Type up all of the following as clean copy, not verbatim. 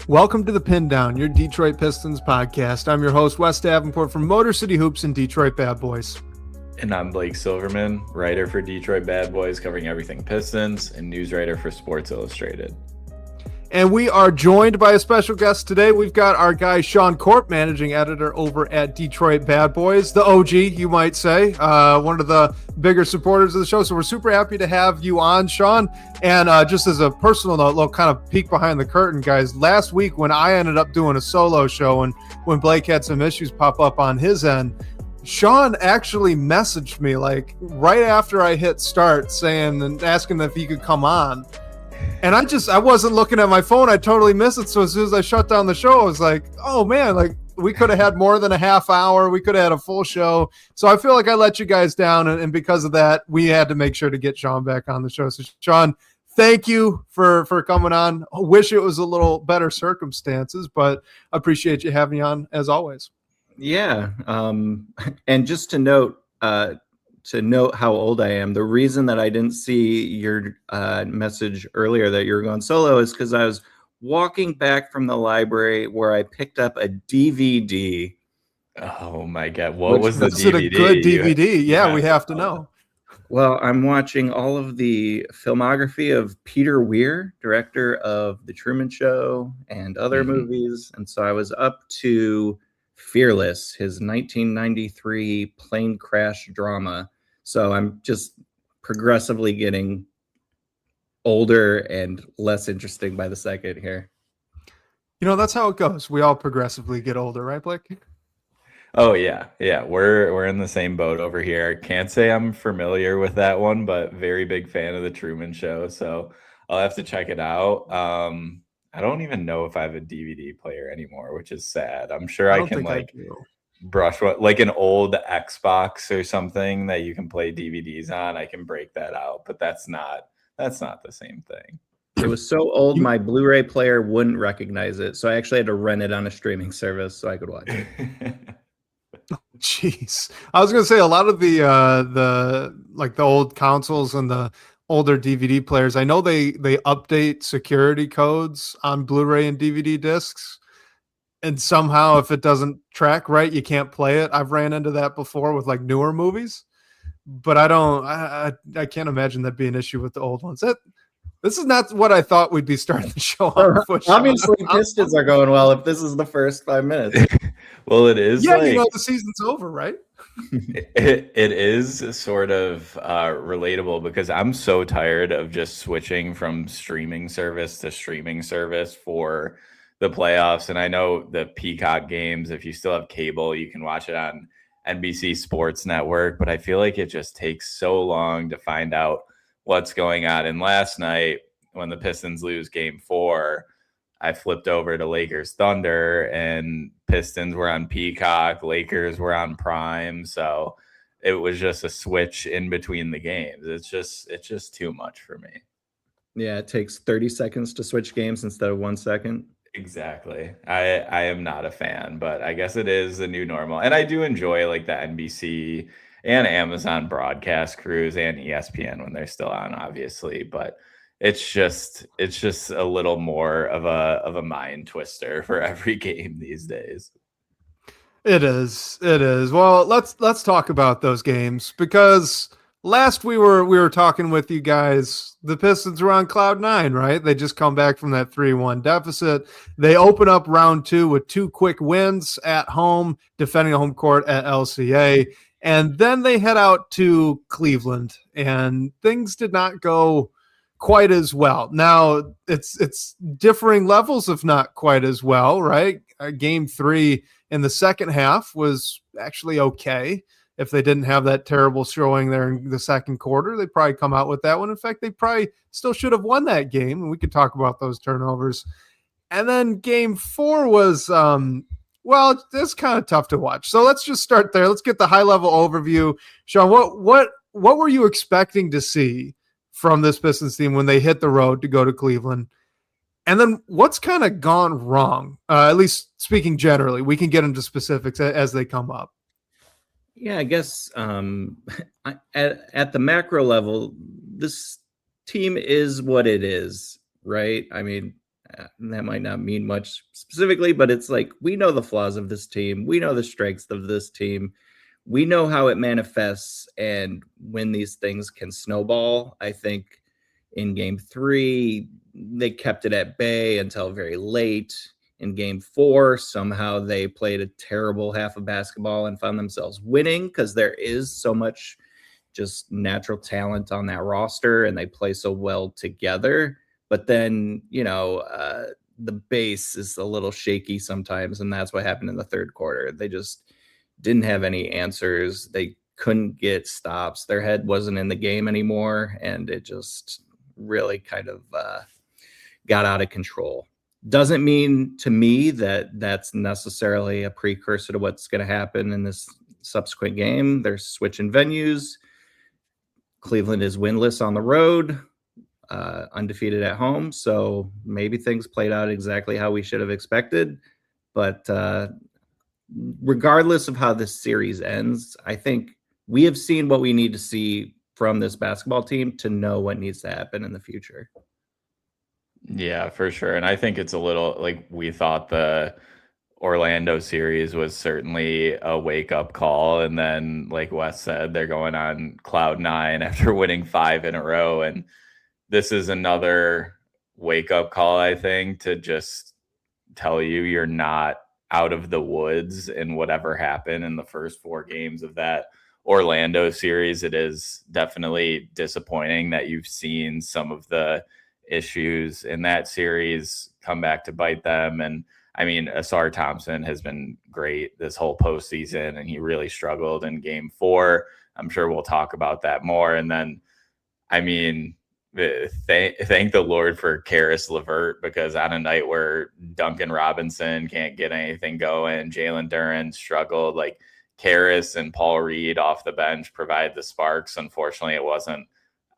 Welcome to the Pindown, your Detroit Pistons podcast. I'm your host, Wes Davenport from Motor City Hoops and Detroit Bad Boys. And I'm Blake Silverman, writer for Detroit Bad Boys, covering everything Pistons, and news writer for Sports Illustrated. And we are joined by a special guest today. We've got our guy, Sean Corp, managing editor over at Detroit Bad Boys, the OG, you might say, one of the bigger supporters of the show. So we're super happy to have you on, Sean. And just as a personal note, little kind of peek behind the curtain, guys, last week when I ended up doing a solo show and when Blake had some issues pop up on his end, Sean actually messaged me like right after I hit start saying and asking if he could come on. And I wasn't looking at my phone. I totally missed it. So as soon as I shut down the show, I was like, oh man, like we could have had more than a half hour. We could have had a full show. So I feel like I let you guys down. And because of that, we had to make sure to get Sean back on the show. So Sean, thank you for coming on. I wish it was a little better circumstances, but appreciate you having me on as always. Yeah. And just to note how old I am, the reason that I didn't see your message earlier that you were going solo is because I was walking back from the library where I picked up a DVD. Oh my God. What was the DVD? Is it a good DVD? Yeah, we have to know. Well, I'm watching all of the filmography of Peter Weir, director of The Truman Show and other movies. And so I was up to Fearless, his 1993 plane crash drama. So I'm just progressively getting older and less interesting by the second here. You know, that's how it goes. We all progressively get older, right, Blake? Oh yeah. Yeah. We're in the same boat over here. Can't say I'm familiar with that one, but very big fan of The Truman Show. So I'll have to check it out. I don't even know if I have a DVD player anymore, which is sad. I'm sure I can brush like an old Xbox or something that you can play DVDs on. I can break that out, but that's not the same thing. It was so old, my Blu-ray player wouldn't recognize it. So I actually had to rent it on a streaming service so I could watch it. Jeez. I was going to say a lot of the old consoles and the older DVD players, I know they update security codes on Blu-ray and DVD discs. And somehow if it doesn't track right, you can't play it. I've ran into that before with like newer movies, but I can't imagine that being an issue with the old ones. This is not what I thought we'd be starting the show on. Obviously, Pistons are going well if this is the first 5 minutes. Well, it is. Yeah, you know, the season's over, right? It is sort of relatable because I'm so tired of just switching from streaming service to streaming service for the playoffs. And I know the Peacock games, if you still have cable, you can watch it on NBC Sports Network. But I feel like it just takes so long to find out what's going on. And last night, when the Pistons lose game 4, I flipped over to Lakers Thunder and Pistons were on Peacock, Lakers were on Prime. So it was just a switch in between the games. It's just too much for me. Yeah, it takes 30 seconds to switch games instead of 1 second. Exactly. I am not a fan, but I guess it is the new normal. And I do enjoy like the NBC and Amazon broadcast crews and ESPN when they're still on, obviously, but it's just a little more of a mind twister for every game these days. It is. Well, let's talk about those games because last we were talking with you guys, the Pistons were on cloud 9, right? They just come back from that 3-1 deficit. They open up round 2 with 2 quick wins at home, defending a home court at LCA. And then they head out to Cleveland, and things did not go quite as well. Now, it's differing levels, if not quite as well, right? Game 3 in the second half was actually okay. If they didn't have that terrible showing there in the second quarter, they'd probably come out with that one. In fact, they probably still should have won that game, and we could talk about those turnovers. And then game 4 was well, it's kind of tough to watch. So let's just start there. Let's get the high-level overview. Sean, what were you expecting to see from this Pistons team when they hit the road to go to Cleveland? And then what's kind of gone wrong, at least speaking generally? We can get into specifics as they come up. Yeah, I guess at the macro level, this team is what it is, right? I mean, that might not mean much specifically, but it's like, we know the flaws of this team. We know the strengths of this team. We know how it manifests and when these things can snowball. I think in game 3, they kept it at bay until very late. In game 4, somehow they played a terrible half of basketball and found themselves winning because there is so much just natural talent on that roster and they play so well together. But then, the base is a little shaky sometimes, and that's what happened in the third quarter. They just didn't have any answers. They couldn't get stops. Their head wasn't in the game anymore, and it just really kind of got out of control. Doesn't mean to me that that's necessarily a precursor to what's going to happen in this subsequent game. They're switching venues. Cleveland is winless on the road, undefeated at home. So maybe things played out exactly how we should have expected. But regardless of how this series ends, I think we have seen what we need to see from this basketball team to know what needs to happen in the future. Yeah, for sure. And I think it's a little like we thought the Orlando series was certainly a wake-up call. And then, like Wes said, they're going on cloud 9 after winning 5 in a row. And this is another wake-up call, I think, to just tell you you're not out of the woods in whatever happened in the first 4 games of that Orlando series. It is definitely disappointing that you've seen some of the issues in that series come back to bite them. And I mean, Asar Thompson has been great this whole postseason, and he really struggled in game 4. I'm sure we'll talk about that more. And then, I mean, thank the Lord for Karis LeVert, because on a night where Duncan Robinson can't get anything going, Jalen Duren struggled, like Karis and Paul Reed off the bench provide the sparks. Unfortunately, it wasn't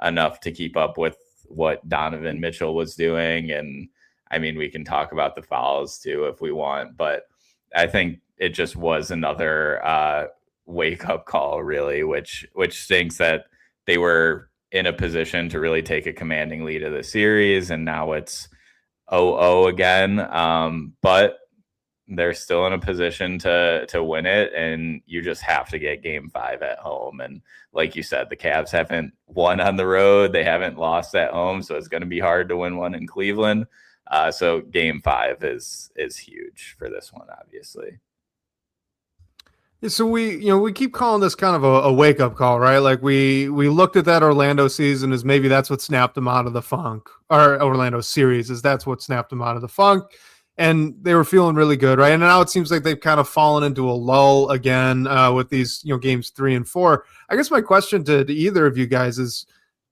enough to keep up with what Donovan Mitchell was doing. And I mean, we can talk about the fouls too if we want, but I think it just was another wake-up call, really, which stinks that they were in a position to really take a commanding lead of the series, and now it's 0-0 again. But they're still in a position to win it, and you just have to get game 5 at home. And like you said, the Cavs haven't won on the road. They haven't lost at home, so it's going to be hard to win one in Cleveland. So game 5 is huge for this one, obviously. So we keep calling this kind of a wake up call, right? Like we looked at that Orlando season as maybe that's what snapped them out of the funk, or Orlando series is that's what snapped them out of the funk. And they were feeling really good, right? And now it seems like they've kind of fallen into a lull again with these, games 3 and 4. I guess my question to either of you guys is,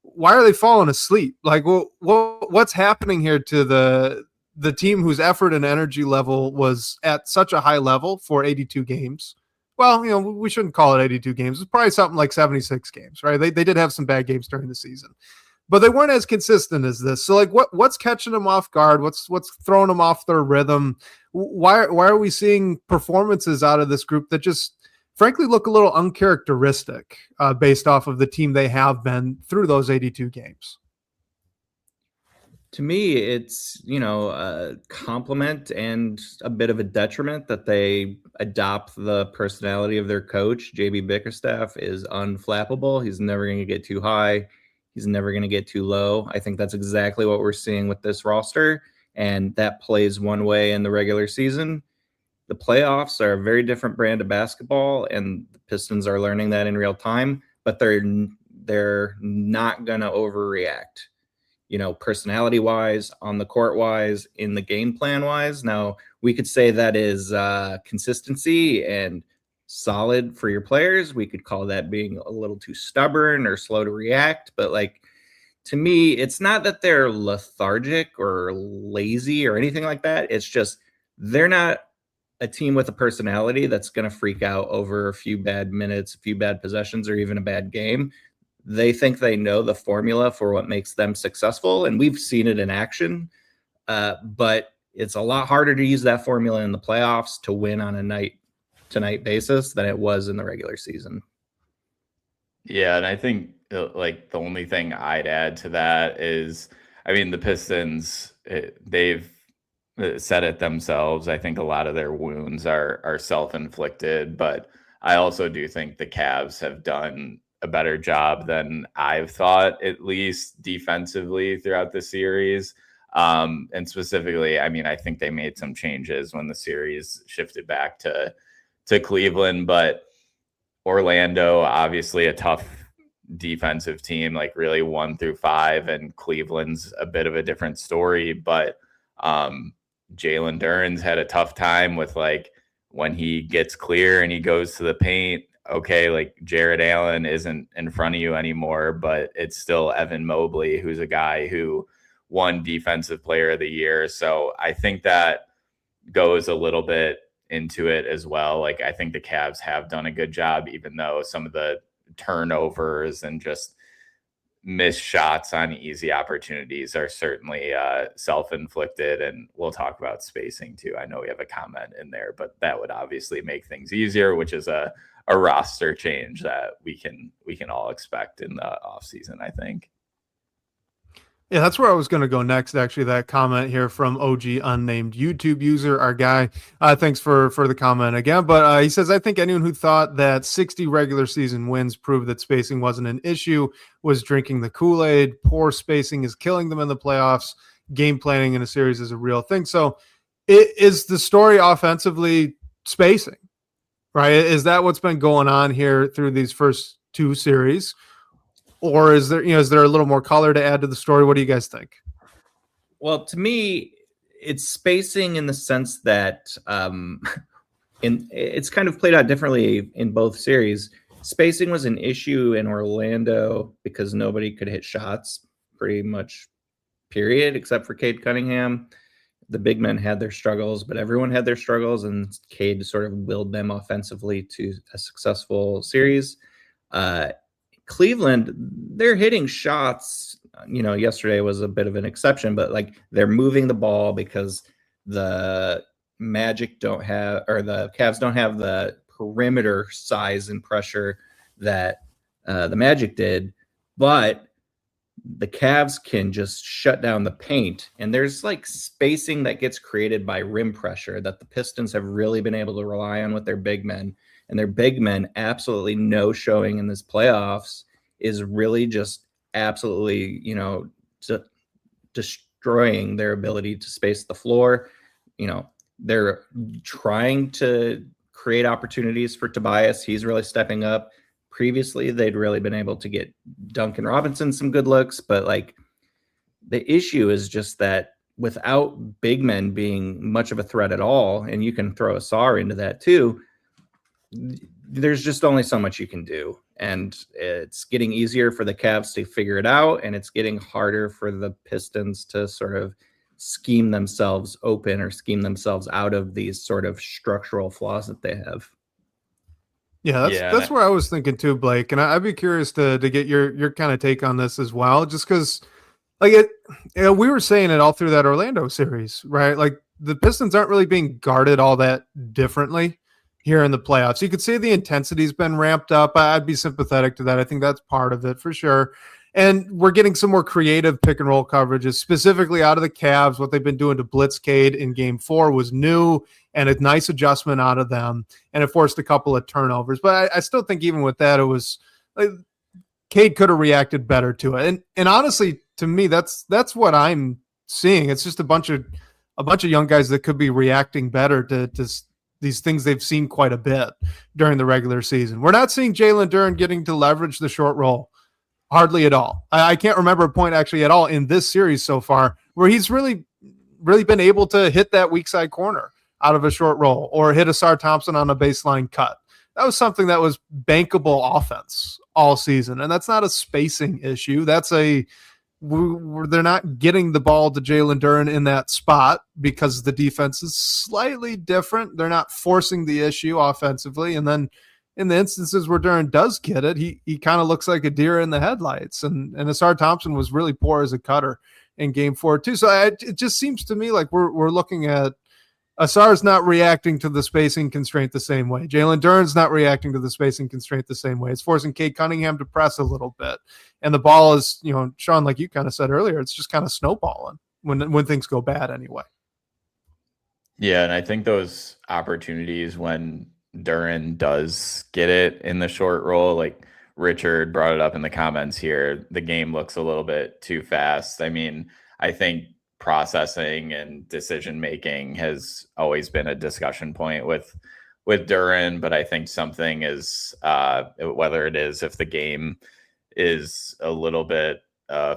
why are they falling asleep? Like, what's happening here to the team whose effort and energy level was at such a high level for 82 games? Well, we shouldn't call it 82 games. It's probably something like 76 games, right? They did have some bad games during the season, but they weren't as consistent as this. So, like, what's catching them off guard? What's throwing them off their rhythm? Why are we seeing performances out of this group that just, frankly, look a little uncharacteristic based off of the team they have been through those 82 games? To me, it's, a compliment and a bit of a detriment that they adopt the personality of their coach. JB Bickerstaff is unflappable. He's never going to get too high. He's never going to get too low. I think that's exactly what we're seeing with this roster, and that plays one way in the regular season. The playoffs are a very different brand of basketball, and the Pistons are learning that in real time, but they're not going to overreact. Personality-wise, on the court-wise, in the game plan-wise. Now, we could say that is consistency and solid for your players. We could call that being a little too stubborn or slow to react. But, to me, it's not that they're lethargic or lazy or anything like that. It's just they're not a team with a personality that's going to freak out over a few bad minutes, a few bad possessions, or even a bad game. They think they know the formula for what makes them successful, and we've seen it in action. But it's a lot harder to use that formula in the playoffs to win on a night-to-night basis than it was in the regular season. Yeah, and I think the only thing I'd add to that is, I mean, the Pistons, they've said it themselves. I think a lot of their wounds are self-inflicted, but I also do think the Cavs have done a better job than I've thought, at least defensively throughout the series. And specifically, I mean, I think they made some changes when the series shifted back to Cleveland, but Orlando, obviously a tough defensive team, like really 1 through 5, and Cleveland's a bit of a different story, but Jalen Duren's had a tough time with, like, when he gets clear and he goes to the paint, okay, like Jared Allen isn't in front of you anymore, but it's still Evan Mobley, who's a guy who won Defensive Player of the Year. So I think that goes a little bit into it as well. Like, I think the Cavs have done a good job, even though some of the turnovers and just missed shots on easy opportunities are certainly self-inflicted. And we'll talk about spacing too. I know we have a comment in there, but that would obviously make things easier, which is a roster change that we can all expect in the offseason, I think. Yeah, that's where I was going to go next. Actually, that comment here from OG unnamed YouTube user, our guy. Thanks for the comment again. But he says, I think anyone who thought that 60 regular season wins proved that spacing wasn't an issue was drinking the Kool-Aid. Poor spacing is killing them in the playoffs. Game planning in a series is a real thing. So is the story offensively spacing, right? Is that what's been going on here through these first 2 series? Or is there a little more color to add to the story? What do you guys think? Well, to me, it's spacing in the sense that it's kind of played out differently in both series. Spacing was an issue in Orlando because nobody could hit shots pretty much, period, except for Cade Cunningham. The big men had their struggles, but everyone had their struggles, and Cade sort of willed them offensively to a successful series. Cleveland, they're hitting shots. Yesterday was a bit of an exception, but like they're moving the ball because the Magic don't have, or the Cavs don't have the perimeter size and pressure that the Magic did, but the Cavs can just shut down the paint. And there's like spacing that gets created by rim pressure that the Pistons have really been able to rely on with their big men. And their big men absolutely no showing in this playoffs is really just absolutely, destroying their ability to space the floor. They're trying to create opportunities for Tobias. He's really stepping up. Previously, they'd really been able to get Duncan Robinson some good looks, but like the issue is just that without big men being much of a threat at all, and you can throw a Sarr into that too, there's just only so much you can do. And it's getting easier for the Cavs to figure it out, and it's getting harder for the Pistons to sort of scheme themselves open or scheme themselves out of these sort of structural flaws that they have. Yeah, that's where I was thinking too, Blake. And I'd be curious to get your kind of take on this as well, just because we were saying it all through that Orlando series, right? Like the Pistons aren't really being guarded all that differently here in the playoffs. You could see the intensity's been ramped up. I'd be sympathetic to that. I think that's part of it for sure. And we're getting some more creative pick and roll coverages, specifically out of the Cavs. What they've been doing to blitz Cade in Game 4 was new and a nice adjustment out of them, and it forced a couple of turnovers. But I still think even with that, it was like Cade could have reacted better to it. And honestly, to me, that's what I'm seeing. It's just a bunch of young guys that could be reacting better to these things they've seen quite a bit during the regular season. We're not seeing Jalen Duren getting to leverage the short roll. Hardly at all. I can't remember a point actually at all in this series so far where he's really been able to hit that weak side corner out of a short roll or hit a Sarr Thompson on a baseline cut. That was something that was bankable offense all season. And that's not a spacing issue. That's they're not getting the ball to Jalen Duren in that spot because the defense is slightly different. They're not forcing the issue offensively. And then in the instances where Duren does get it, he kind of looks like a deer in the headlights. And Sarr Thompson was really poor as a cutter in Game 4 too. So it just seems to me like we're looking at Sarr's not reacting to the spacing constraint the same way. Jalen Duren's not reacting to the spacing constraint the same way. It's forcing Cade Cunningham to press a little bit. And the ball is, Sean, like you kind of said earlier, it's just kind of snowballing when things go bad anyway. Yeah, and I think those opportunities when Duran does get it in the short roll, like Richard brought it up in the comments here, the game looks a little bit too fast. I mean, I think processing and decision making has always been a discussion point with Duran, but I think something is whether it is if the game is a little bit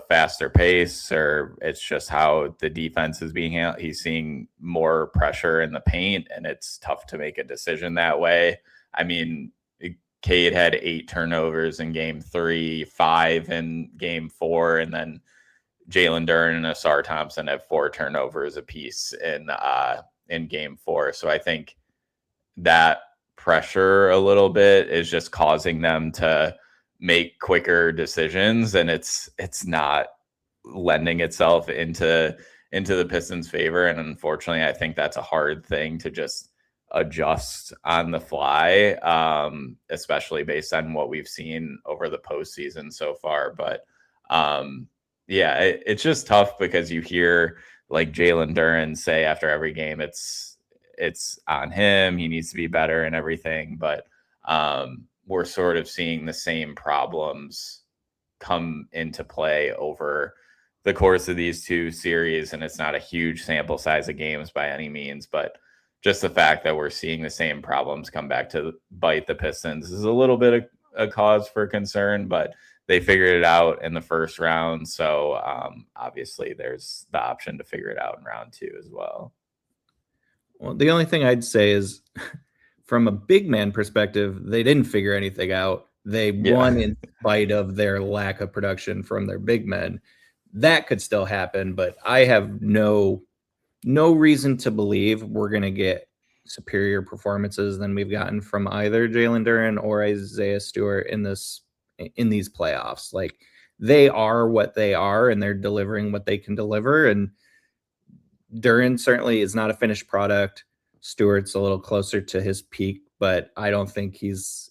faster pace, or it's just how the defense is being handled. He's seeing more pressure in the paint, and it's tough to make a decision that way. I mean, Cade had 8 turnovers in game 3, 5 in game 4, and then Jalen Duren and Asar Thompson have 4 turnovers apiece in game 4. So I think that pressure a little bit is just causing them to make quicker decisions, and it's not lending itself into the Pistons' favor. And unfortunately, I think that's a hard thing to just adjust on the fly, especially based on what we've seen over the postseason so far. But yeah, it's just tough because you hear like Jalen Duren say after every game, it's on him. He needs to be better and everything. But we're sort of seeing the same problems come into play over the course of these 2 series. And it's not a huge sample size of games by any means, but just the fact that we're seeing the same problems come back to bite the Pistons is a little bit of a cause for concern, but they figured it out in the first round. So obviously there's the option to figure it out in round 2 as well. Well, the only thing I'd say is from a big man perspective, they didn't figure anything out. They won in spite of their lack of production from their big men. That could still happen, but I have no reason to believe we're going to get superior performances than we've gotten from either Jalen Duren or Isaiah Stewart in these playoffs. Like, they are what they are, and they're delivering what they can deliver. And Duren certainly is not a finished product. Stewart's a little closer to his peak, but I don't think he's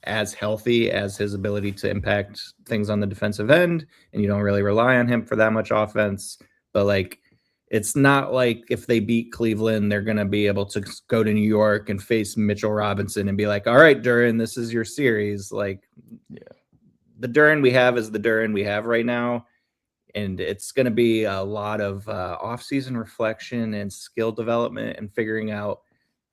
as healthy as his ability to impact things on the defensive end, and you don't really rely on him for that much offense. But like, it's not like if they beat Cleveland, they're going to be able to go to New York and face Mitchell Robinson and be like, all right, Duren, this is your series. Like, the Duren we have is the Duren we have right now. And it's going to be a lot of off-season reflection and skill development and figuring out,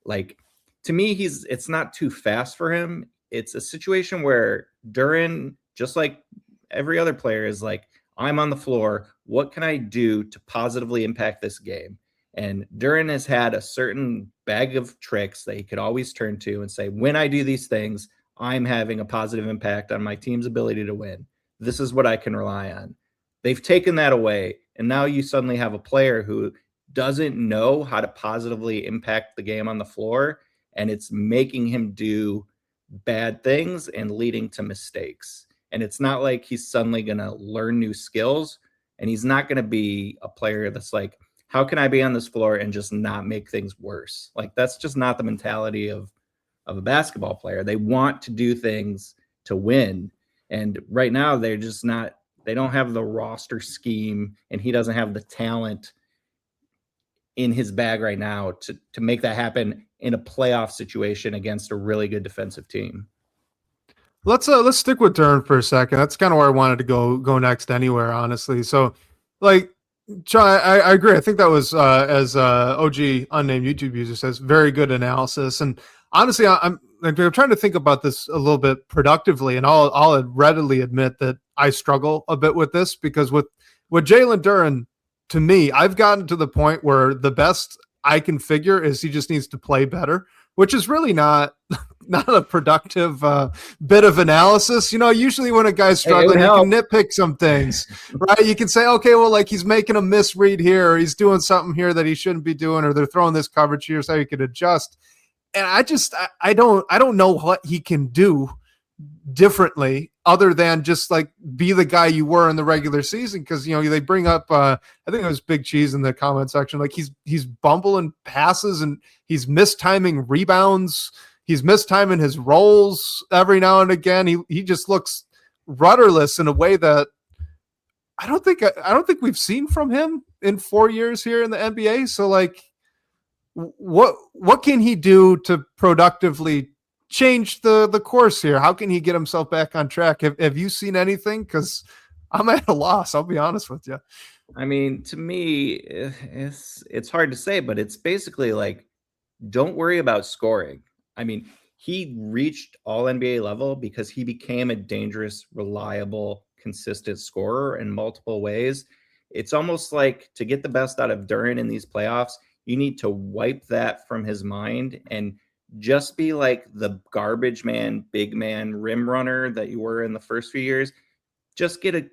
like, to me, it's not too fast for him. It's a situation where Duren, just like every other player, is like, I'm on the floor. What can I do to positively impact this game? And Duren has had a certain bag of tricks that he could always turn to and say, when I do these things, I'm having a positive impact on my team's ability to win. This is what I can rely on. They've taken that away, and now you suddenly have a player who doesn't know how to positively impact the game on the floor, and it's making him do bad things and leading to mistakes. And it's not like he's suddenly going to learn new skills, and he's not going to be a player that's like, how can I be on this floor and just not make things worse? Like, that's just not the mentality of a basketball player. They want to do things to win. And right now they're just not, they don't have the roster scheme, and he doesn't have the talent in his bag right now to make that happen in a playoff situation against a really good defensive team. Let's stick with Duren for a second. That's kind of where I wanted to go next anywhere, honestly. So, like, John, I agree. I think that was, as OG unnamed YouTube user says, very good analysis. And honestly, I'm trying to think about this a little bit productively, and I'll readily admit that I struggle a bit with this, because with Jalen Duren, to me, I've gotten to the point where the best I can figure is he just needs to play better, which is really not a productive bit of analysis. You know, usually when a guy's struggling, you can nitpick some things, right? You can say, okay, well, like, he's making a misread here, or he's doing something here that he shouldn't be doing, or they're throwing this coverage here, so you could adjust. And I don't know what he can do differently other than just like be the guy you were in the regular season. Because, you know, they bring up, I think it was Big Cheese in the comment section, like he's bumbling passes, and he's mistiming rebounds. He's mistiming his rolls every now and again. He just looks rudderless in a way that I don't think we've seen from him in 4 years here in the NBA. So, like, What can he do to productively change the course here? How can he get himself back on track? Have you seen anything? Because I'm at a loss. I'll be honest with you. I mean, to me, it's hard to say, but it's basically like, don't worry about scoring. I mean, he reached all NBA level because he became a dangerous, reliable, consistent scorer in multiple ways. It's almost like to get the best out of Duren in these playoffs, you need to wipe that from his mind and just be like the garbage man, big man, rim runner that you were in the first few years. Just get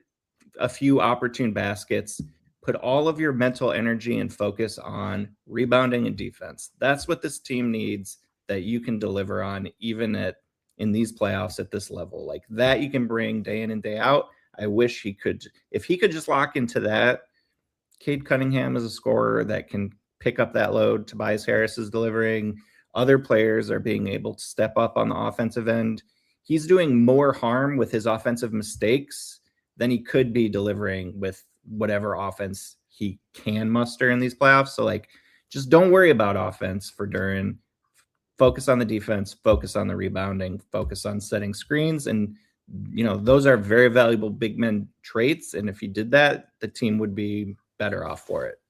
a few opportune baskets, put all of your mental energy and focus on rebounding and defense. That's what this team needs that you can deliver on, even in these playoffs at this level. Like that you can bring day in and day out. I wish if he could just lock into that. Cade Cunningham is a scorer that can pick up that load. Tobias Harris is delivering. Other players are being able to step up on the offensive end. He's doing more harm with his offensive mistakes than he could be delivering with whatever offense he can muster in these playoffs. So like, just don't worry about offense for Duren. Focus on the defense, focus on the rebounding, focus on setting screens. And, those are very valuable big men traits. And if he did that, the team would be better off for it.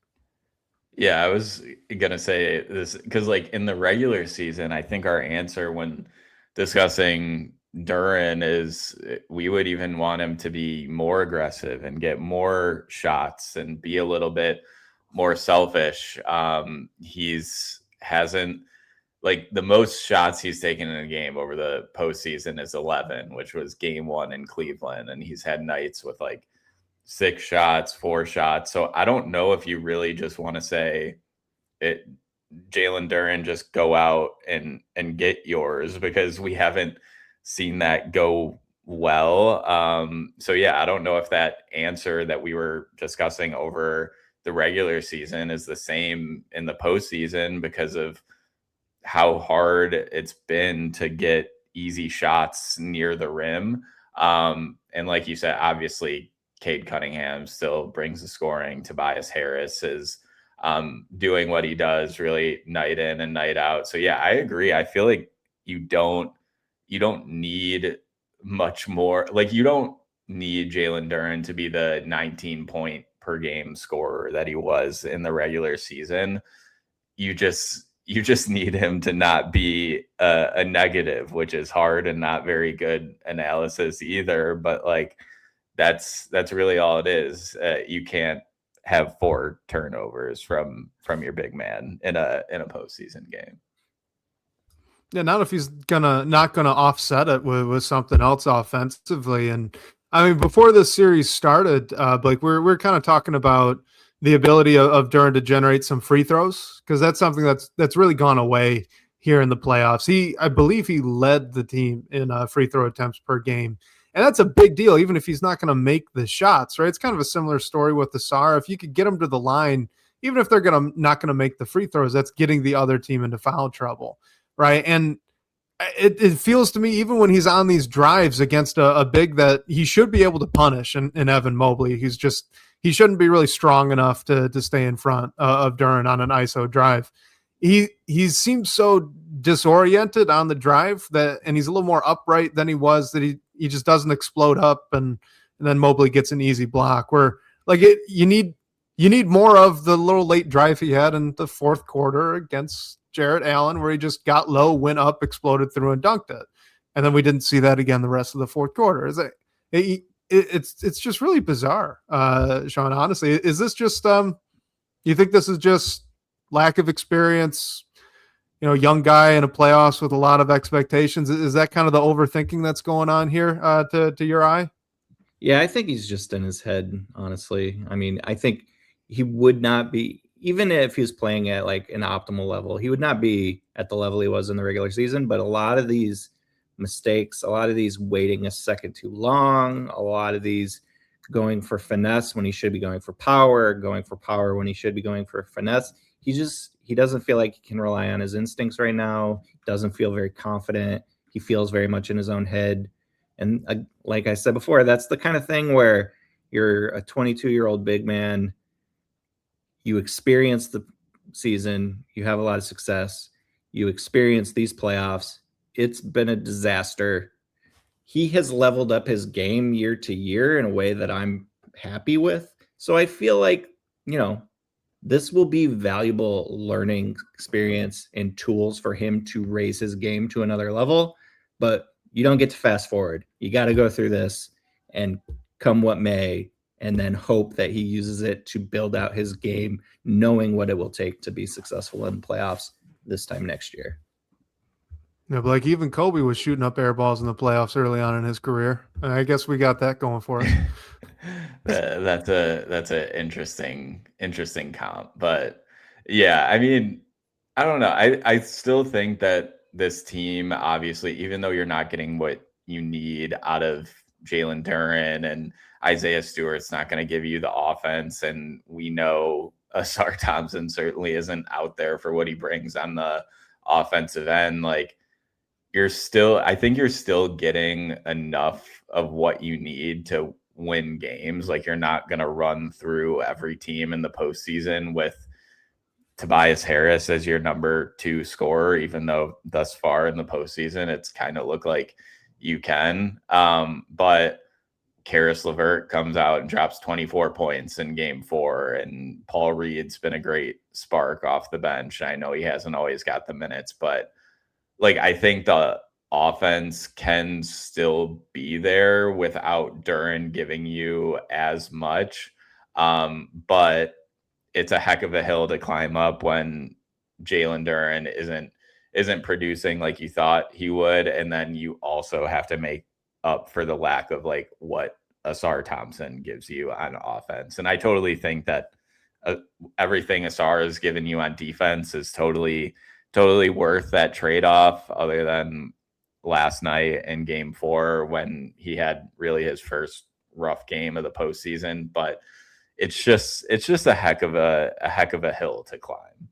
Yeah, I was going to say this because like in the regular season, I think our answer when discussing Duren is we would even want him to be more aggressive and get more shots and be a little bit more selfish. Hasn't like the most shots he's taken in a game over the postseason is 11, which was game 1 in Cleveland. And he's had nights with like 6 shots, 4 shots. So I don't know if you really just want to say it, Jalen Duren, just go out and get yours, because we haven't seen that go well. So yeah, I don't know if that answer that we were discussing over the regular season is the same in the postseason because of how hard it's been to get easy shots near the rim. And like you said, obviously Cade Cunningham still brings the scoring. Tobias Harris is doing what he does really night in and night out. So yeah, I agree. I feel like you don't need much more. Like you don't need Jalen Duren to be the 19 point per game scorer that he was in the regular season. You just need him to not be a negative, which is hard and not very good analysis either. But like, that's really all it is. You can't have 4 turnovers from your big man in a postseason game. Yeah, not if he's not gonna offset it with something else offensively. And I mean, before this series started, Blake, we're kind of talking about the ability of Duren to generate some free throws, because that's something that's really gone away here in the playoffs. I believe he led the team in free throw attempts per game. And that's a big deal, even if he's not going to make the shots, right? It's kind of a similar story with the Sar. If you could get them to the line, even if they're not going to make the free throws, that's getting the other team into foul trouble, right? And it feels to me, even when he's on these drives against a big that he should be able to punish in Evan Mobley, he shouldn't be really strong enough to stay in front of Duren on an ISO drive. He seems so disoriented on the drive and he's a little more upright than he was, that he just doesn't explode up and then Mobley gets an easy block where like you need more of the little late drive he had in the fourth quarter against Jarrett Allen, where he just got low, went up, exploded through and dunked it. And then we didn't see that again the rest of the fourth quarter. It's just really bizarre, Sean, honestly. Is this just you think this is just lack of experience, young guy in a playoffs with a lot of expectations? Is that kind of the overthinking that's going on here to your eye? Yeah, I think he's just in his head, honestly. I mean, I think he would not be, even if he was playing at like an optimal level, he would not be at the level he was in the regular season. But a lot of these mistakes, a lot of these waiting a second too long, a lot of these going for finesse when he should be going for power when he should be going for finesse. He doesn't feel like he can rely on his instincts right now. Doesn't feel very confident. He feels very much in his own head. And like I said before, that's the kind of thing where you're a 22-year-old big man. You experience season, you have a lot of success, you experience these playoffs. It's been a disaster. He has leveled up his game year to year in a way that I'm happy with. So I feel like, this will be valuable learning experience and tools for him to raise his game to another level. But you don't get to fast forward. You got to go through this and come what may, and then hope that he uses it to build out his game, knowing what it will take to be successful in the playoffs this time next year. Yeah, but like even Kobe was shooting up air balls in the playoffs early on in his career. I guess we got that going for us. That's a interesting comp. But yeah, I mean, I don't know. I still think that this team, obviously, even though you're not getting what you need out of Jalen Duren and Isaiah Stewart's not going to give you the offense, and we know Asar Thompson certainly isn't out there for what he brings on the offensive end. Like, I think you're still getting enough of what you need to win games. Like, you're not going to run through every team in the postseason with Tobias Harris as your number 2 scorer, even though thus far in the postseason, it's kind of looked like you can. But Karis LeVert comes out and drops 24 points in game 4, and Paul Reed's been a great spark off the bench. I know he hasn't always got the minutes, but like, I think the offense can still be there without Duren giving you as much. But it's a heck of a hill to climb up when Jalen Duren isn't producing like you thought he would. And then you also have to make up for the lack of like what Asar Thompson gives you on offense. And I totally think that everything Asar has given you on defense is totally worth that trade-off, other than last night in game 4 when he had really his first rough game of the postseason. But it's just a heck of a hill to climb.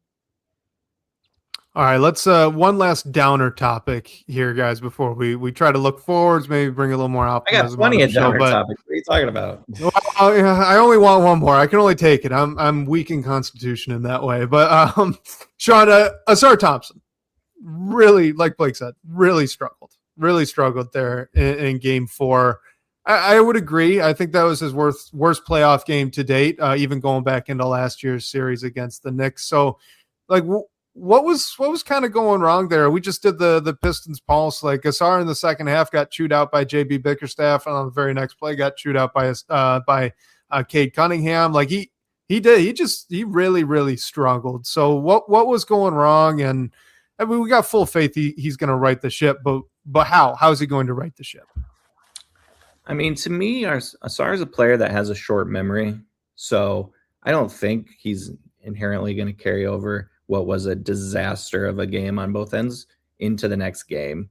All right, let's one last downer topic here, guys, before we try to look forwards, maybe bring a little more optimism. I got plenty of downer topics. What are you talking about? Well, I only want one more. I can only take it. I'm weak in constitution in that way. But Sean, Asar Thompson, really, like Blake said, really struggled there in game 4. I would agree. I think that was his worst playoff game to date, even going back into last year's series against the Knicks. So, like, what was kind of going wrong there? We just did the Pistons Pulse. Like, Asar in the second half got chewed out by JB Bickerstaff, and on the very next play got chewed out by Cade Cunningham. Like, he really struggled. So what was going wrong? And I mean, we got full faith he's going to right the ship, but how is he going to right the ship? I mean, to me, Asar is a player that has a short memory, so I don't think he's inherently going to carry over what was a disaster of a game on both ends into the next game.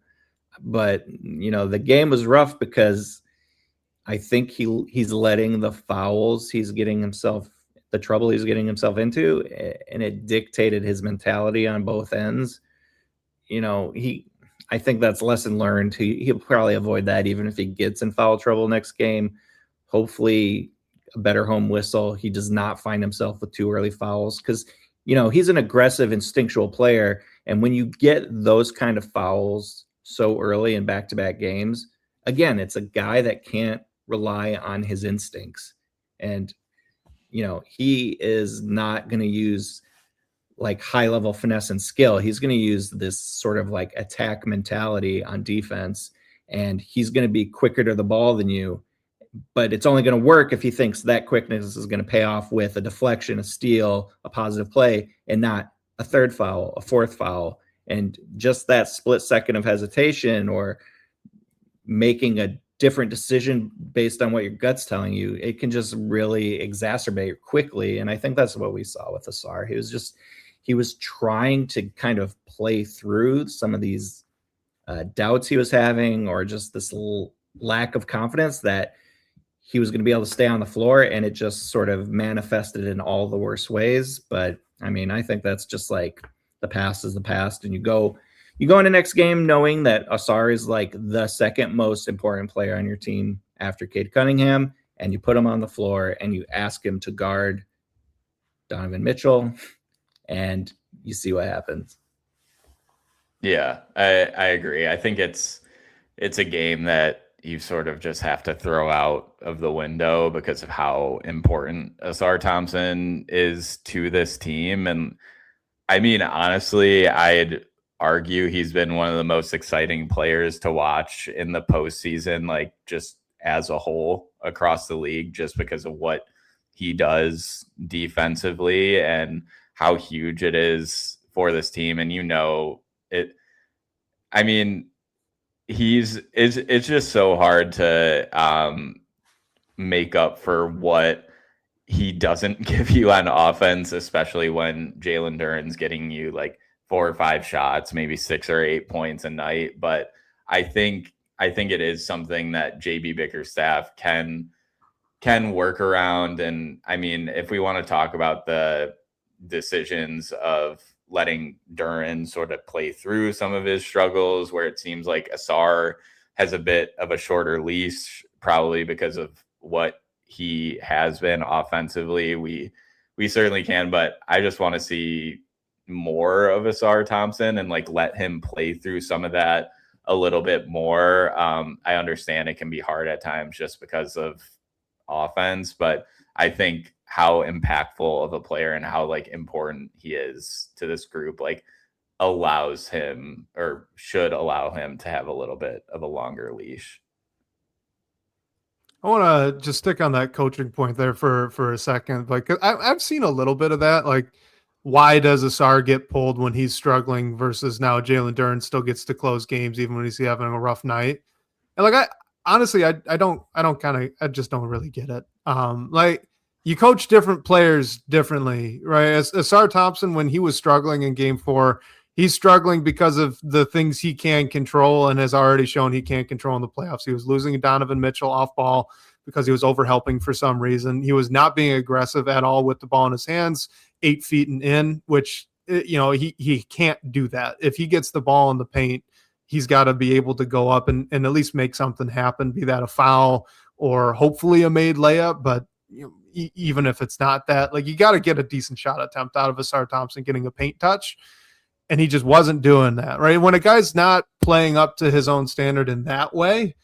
But, the game was rough because I think he's letting the fouls the trouble he's getting himself into, and it dictated his mentality on both ends. I think that's lesson learned. He'll probably avoid that even if he gets in foul trouble next game. Hopefully a better home whistle. He does not find himself with too early fouls because, he's an aggressive, instinctual player. And when you get those kind of fouls so early in back-to-back games, again, it's a guy that can't rely on his instincts. And, he is not going to use like high level finesse and skill. He's going to use this sort of like attack mentality on defense, and he's going to be quicker to the ball than you, but it's only going to work if he thinks that quickness is going to pay off with a deflection, a steal, a positive play, and not a third foul, a fourth foul. And just that split second of hesitation or making a different decision based on what your gut's telling you, it can just really exacerbate quickly. And I think that's what we saw with Asar. He was trying to kind of play through some of these doubts he was having, or just this lack of confidence that he was going to be able to stay on the floor, and it just sort of manifested in all the worst ways. But I mean, I think that's just like the past is the past, and you go into next game knowing that Asar is like the second most important player on your team after Cade Cunningham, and you put him on the floor and you ask him to guard Donovan Mitchell and you see what happens. Yeah, I agree. I think it's a game that you sort of just have to throw out of the window because of how important Asar Thompson is to this team. And I mean, honestly, I'd argue he's been one of the most exciting players to watch in the postseason, like just as a whole across the league, just because of what he does defensively and how huge it is for this team. And it, I mean, it's just so hard to make up for what he doesn't give you on offense, especially when Jalen Duren's getting you like 4 or 5 shots, maybe 6 or 8 points a night. But I think it is something that JB Bickerstaff can work around. And I mean, if we want to talk about the decisions of letting Duren sort of play through some of his struggles, where it seems like Asar has a bit of a shorter leash, probably because of what he has been offensively, we certainly can. But I just want to see more of Asar Thompson and like let him play through some of that a little bit more. I understand it can be hard at times just because of offense, but I think how impactful of a player and how like important he is to this group like allows him, or should allow him, to have a little bit of a longer leash. I want to just stick on that coaching point there for a second. Like I've seen a little bit of that. Like, why does Asar get pulled when he's struggling versus now Jalen Duren still gets to close games even when he's having a rough night? And like, I just don't really get it. Like, you coach different players differently, right? Asar Thompson, when he was struggling in game 4, he's struggling because of the things he can control and has already shown he can't control in the playoffs. He was losing Donovan Mitchell off ball because he was overhelping for some reason. He was not being aggressive at all with the ball in his hands, 8 feet and in, which, he can't do that. If he gets the ball in the paint, he's got to be able to go up and at least make something happen, be that a foul or hopefully a made layup. But even if it's not that, like, you got to get a decent shot attempt out of Asar Thompson getting a paint touch. And he just wasn't doing that, right? When a guy's not playing up to his own standard in that way,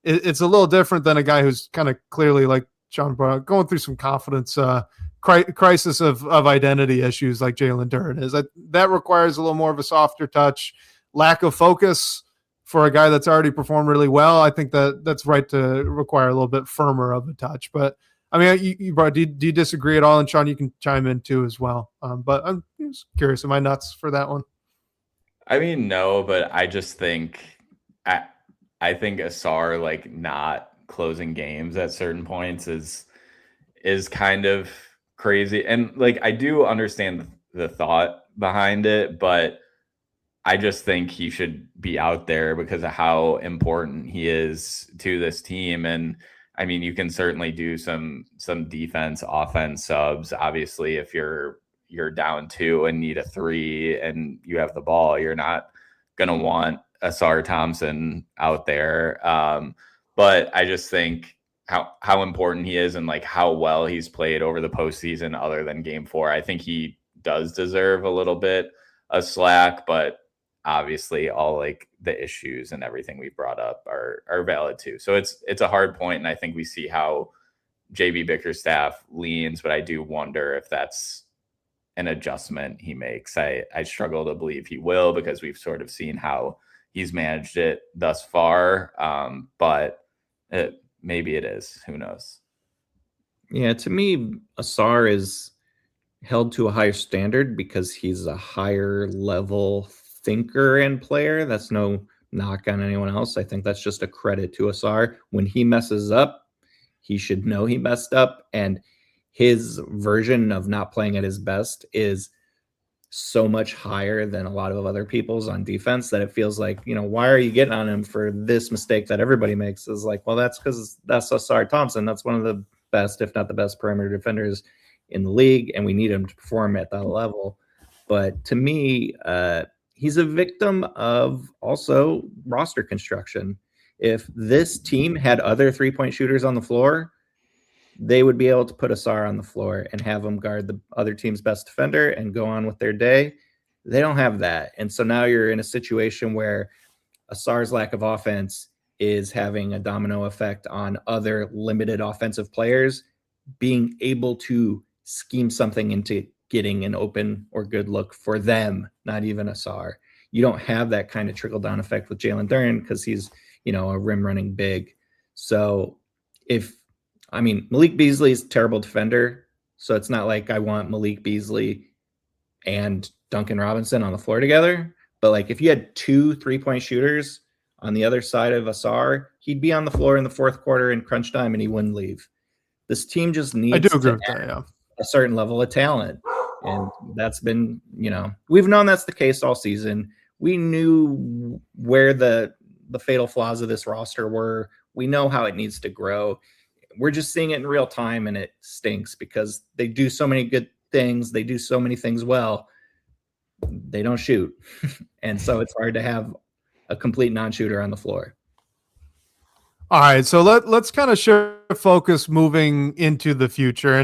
it's a little different than a guy who's kind of clearly, like Sean brought up, going through some confidence crisis of identity issues like Jalen Duren is. That requires a little more of a softer touch, lack of focus for a guy that's already performed really well. I think that's right to require a little bit firmer of a touch. But I mean, do you disagree at all? And Sean, you can chime in too as well. But I'm just curious, am I nuts for that one? I mean, no, but I just think I think Asar like not closing games at certain points is kind of crazy. And like, I do understand the thought behind it, but I just think he should be out there because of how important he is to this team. And I mean, you can certainly do some defense, offense subs. Obviously, if you're down 2 and need a 3 and you have the ball, you're not going to want Asar Thompson out there. But I just think how important he is and like how well he's played over the postseason other than game 4. I think he does deserve a little bit of slack, but obviously all like the issues and everything we brought up are valid too. So it's a hard point, and I think we see how JB Bickerstaff leans, but I do wonder if that's an adjustment he makes. I struggle to believe he will, because we've sort of seen how he's managed it thus far. But maybe it is. Who knows? Yeah, to me, Asar is held to a higher standard because he's a higher level thinker and player. That's no knock on anyone else. I think that's just a credit to Asar. When he messes up, he should know he messed up, and his version of not playing at his best is so much higher than a lot of other people's on defense that it feels like, why are you getting on him for this mistake that everybody makes? Is like, well, that's because that's Asar Thompson. That's one of the best, if not the best, perimeter defenders in the league, and we need him to perform at that level. But to me, he's a victim of also roster construction. If this team had other 3-point shooters on the floor, they would be able to put Asar on the floor and have him guard the other team's best defender and go on with their day. They don't have that. And so now you're in a situation where Asar's lack of offense is having a domino effect on other limited offensive players being able to scheme something into getting an open or good look for them, not even Asar. You don't have that kind of trickle-down effect with Jalen Duren because he's, a rim-running big. So Malik Beasley is a terrible defender, so it's not like I want Malik Beasley and Duncan Robinson on the floor together. But like if you had 2 3-point shooters on the other side of Asar, he'd be on the floor in the fourth quarter in crunch time and he wouldn't leave. This team just needs a certain level of talent. And that's been, we've known that's the case all season. We knew where the fatal flaws of this roster were. We know how it needs to grow. We're just seeing it in real time, and it stinks because they do so many good things. They do so many things well. They don't shoot. And so it's hard to have a complete non-shooter on the floor. All right, so let's kind of shift focus moving into the future.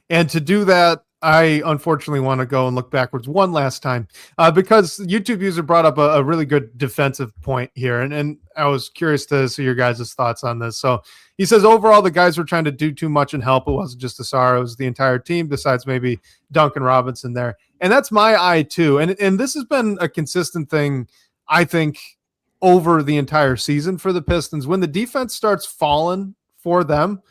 And to do that, I unfortunately want to go and look backwards one last time because YouTube user brought up a really good defensive point here. And I was curious to see your guys' thoughts on this. So he says, overall, the guys were trying to do too much and help. It wasn't just Asar, it was the entire team besides maybe Duncan Robinson there. And that's my eye too. And this has been a consistent thing, I think, over the entire season for the Pistons. When the defense starts falling for them,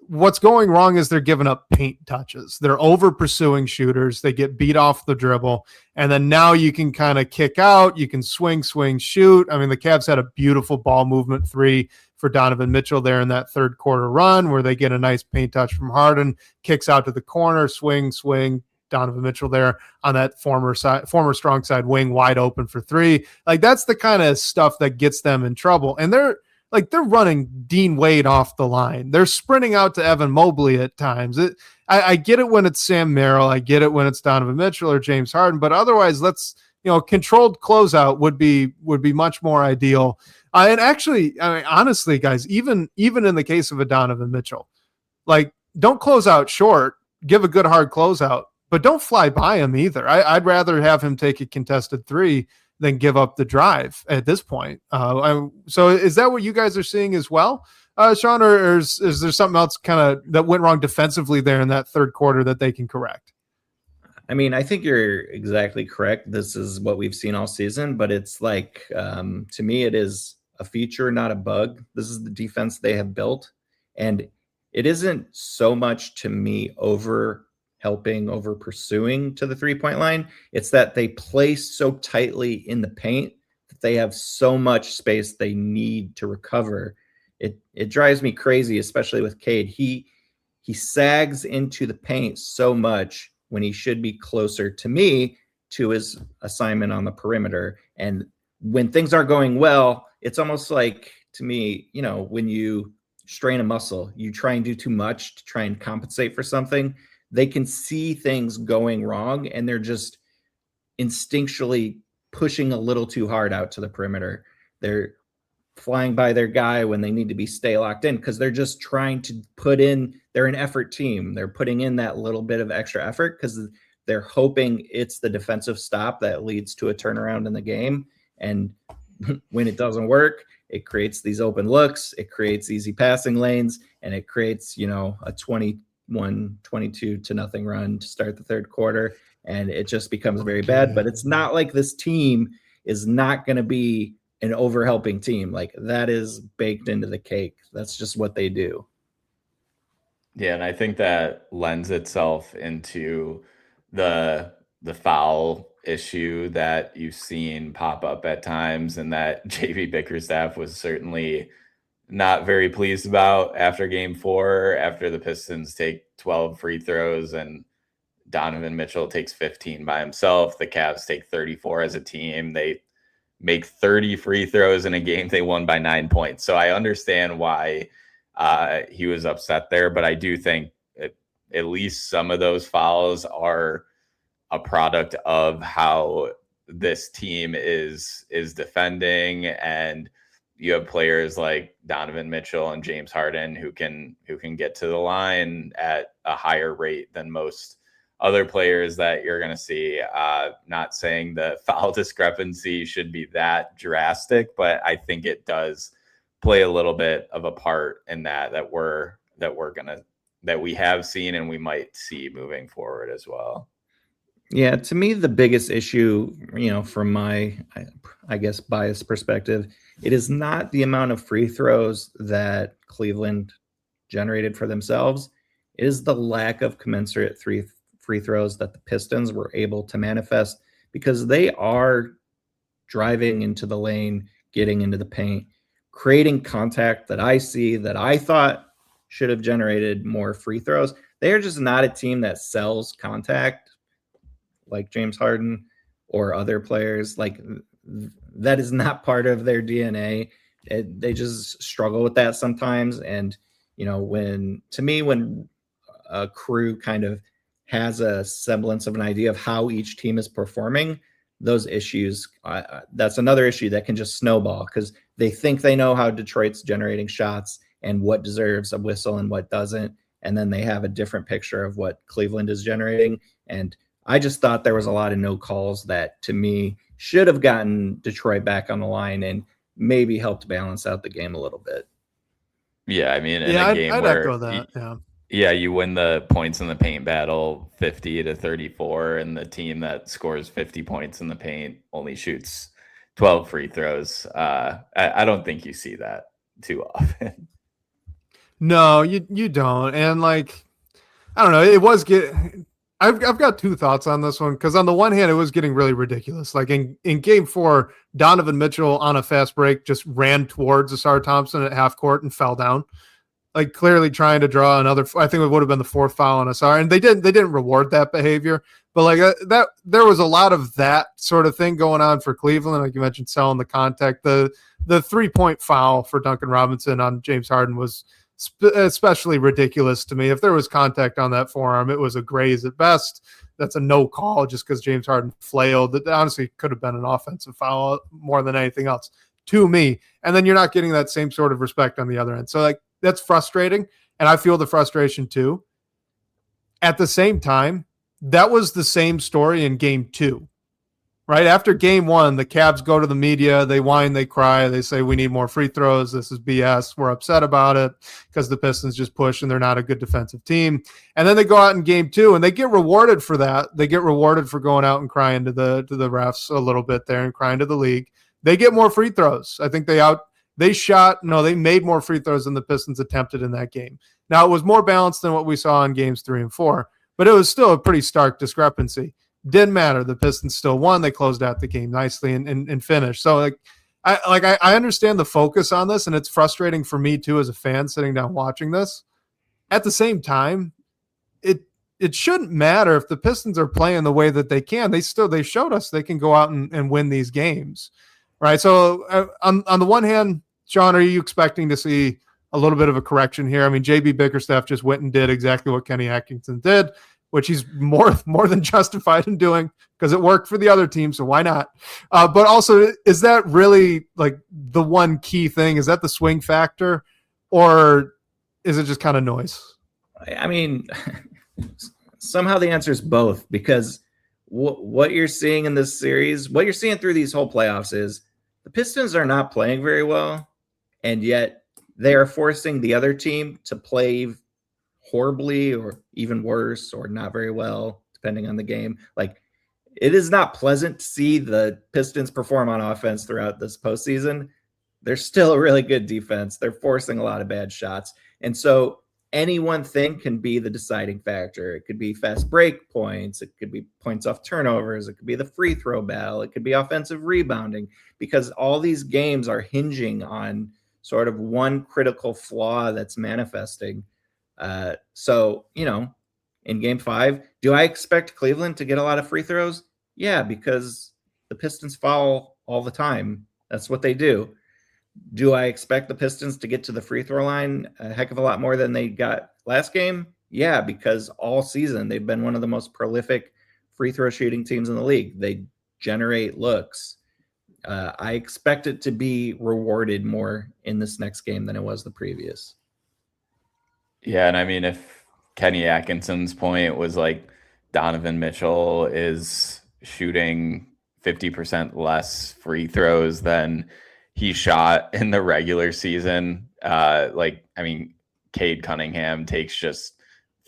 what's going wrong is they're giving up paint touches. They're over pursuing shooters. They get beat off the dribble. And then now you can kind of kick out. You can swing, shoot. I mean, the Cavs had a beautiful ball movement 3 for Donovan Mitchell there in that third quarter run where they get a nice paint touch from Harden, kicks out to the corner, swing. Donovan Mitchell there on that former strong side wing wide open for 3. Like that's the kind of stuff that gets them in trouble. And they're running Dean Wade off the line. They're sprinting out to Evan Mobley at times. I get it when it's Sam Merrill. I get it when it's Donovan Mitchell or James Harden. But otherwise, controlled closeout would be much more ideal. And actually, honestly, guys, even in the case of a Donovan Mitchell, like don't close out short. Give a good hard closeout, but don't fly by him either. I'd rather have him take a contested 3 than give up the drive at this point. So is that what you guys are seeing as well, Sean, or is there something else kind of that went wrong defensively there in that third quarter that they can correct? I mean, I think you're exactly correct. This is what we've seen all season, but it's like, to me, it is a feature, not a bug. This is the defense they have built. And it isn't so much to me over pursuing to the 3-point line. It's that they play so tightly in the paint that they have so much space they need to recover. It drives me crazy, especially with Cade. He sags into the paint so much when he should be closer to me to his assignment on the perimeter. And when things are going well, it's almost like, to me, when you strain a muscle, you try and do too much to try and compensate for something. They can see things going wrong, and they're just instinctually pushing a little too hard out to the perimeter. They're flying by their guy when they need to stay locked in because they're just trying to they're an effort team. They're putting in that little bit of extra effort because they're hoping it's the defensive stop that leads to a turnaround in the game. And when it doesn't work, it creates these open looks, it creates easy passing lanes, and it creates, a 21-22 to nothing run to start the third quarter, and it just becomes very bad. But it's not like this team is not going to be an overhelping team. Like that is baked into the cake. That's just what they do. Yeah, and I think that lends itself into the foul issue that you've seen pop up at times, and that JV Bickerstaff was certainly not very pleased about after game 4, after the Pistons take 12 free throws and Donovan Mitchell takes 15 by himself. The Cavs take 34 as a team. They make 30 free throws in a game they won by 9 points. So I understand why he was upset there, but I do think at least some of those fouls are a product of how this team is defending, and you have players like Donovan Mitchell and James Harden who can get to the line at a higher rate than most other players that you're going to see. Not saying the foul discrepancy should be that drastic, but I think it does play a little bit of a part in that we have seen and we might see moving forward as well. Yeah, to me, the biggest issue, from my, I guess, biased perspective, it is not the amount of free throws that Cleveland generated for themselves. It is the lack of commensurate free throws that the Pistons were able to manifest, because they are driving into the lane, getting into the paint, creating contact that I see that I thought should have generated more free throws. They are just not a team that sells contact like James Harden or other players. Like, that is not part of their DNA. They just struggle with that sometimes. And, when a crew kind of has a semblance of an idea of how each team is performing, those issues, that's another issue that can just snowball, because they think they know how Detroit's generating shots and what deserves a whistle and what doesn't. And then they have a different picture of what Cleveland is generating. And I just thought there was a lot of no calls that, to me, should have gotten Detroit back on the line and maybe helped balance out the game a little bit. Yeah, I mean, in a game I'd where echo that. You win the points in the paint battle 50-34, and the team that scores 50 points in the paint only shoots 12 free throws. I don't think you see that too often. No, you don't. And I don't know. I've got two thoughts on this one, because on the one hand, it was getting really ridiculous. Like in game 4, Donovan Mitchell on a fast break just ran towards Asar Thompson at half court and fell down, like clearly trying to draw another. I think it would have been the 4th foul on Asar, and they didn't reward that behavior. But that there was a lot of that sort of thing going on for Cleveland. Like you mentioned, selling the contact. The 3-point foul for Duncan Robinson on James Harden was especially ridiculous to me. If there was contact on that forearm, it was a graze at best. That's a no call just because James Harden flailed. That honestly could have been an offensive foul more than anything else to me. And then you're not getting that same sort of respect on the other end. So that's frustrating. And I feel the frustration too. At the same time, that was the same story in game 2. Right after game 1, the Cavs go to the media, they whine, they cry, they say, we need more free throws. This is BS. We're upset about it because the Pistons just push and they're not a good defensive team. And then they go out in game 2 and they get rewarded for that. They get rewarded for going out and crying to the refs a little bit there and crying to the league. They get more free throws. I think they made more free throws than the Pistons attempted in that game. Now, it was more balanced than what we saw in games 3 and 4, but it was still a pretty stark discrepancy. Didn't matter. The Pistons still won. They closed out the game nicely and finished. So I understand the focus on this, and it's frustrating for me too as a fan sitting down watching this. At the same time, it shouldn't matter if the Pistons are playing the way that they can. They showed us they can go out and win these games, right? So on the one hand, Sean, are you expecting to see a little bit of a correction here? I mean, JB Bickerstaff just went and did exactly what Kenny Atkinson did, which he's more than justified in doing because it worked for the other team, so why not? But also, is that really the one key thing? Is that the swing factor, or is it just kind of noise? I mean, somehow the answer is both, because what you're seeing in this series, what you're seeing through these whole playoffs is the Pistons are not playing very well, and yet they are forcing the other team to play horribly or even worse or not very well, depending on the game. It is not pleasant to see the Pistons perform on offense throughout this postseason. They're still a really good defense. They're forcing a lot of bad shots. And so any one thing can be the deciding factor. It could be fast break points. It could be points off turnovers. It could be the free throw battle. It could be offensive rebounding, because all these games are hinging on sort of one critical flaw that's manifesting. So, in game 5, do I expect Cleveland to get a lot of free throws? Yeah, because the Pistons foul all the time. That's what they do. Do I expect the Pistons to get to the free throw line a heck of a lot more than they got last game? Yeah, because all season they've been one of the most prolific free throw shooting teams in the league. They generate looks. I expect it to be rewarded more in this next game than it was the previous. Yeah, and I mean, if Kenny Atkinson's point was like Donovan Mitchell is shooting 50% less free throws than he shot in the regular season, Cade Cunningham takes just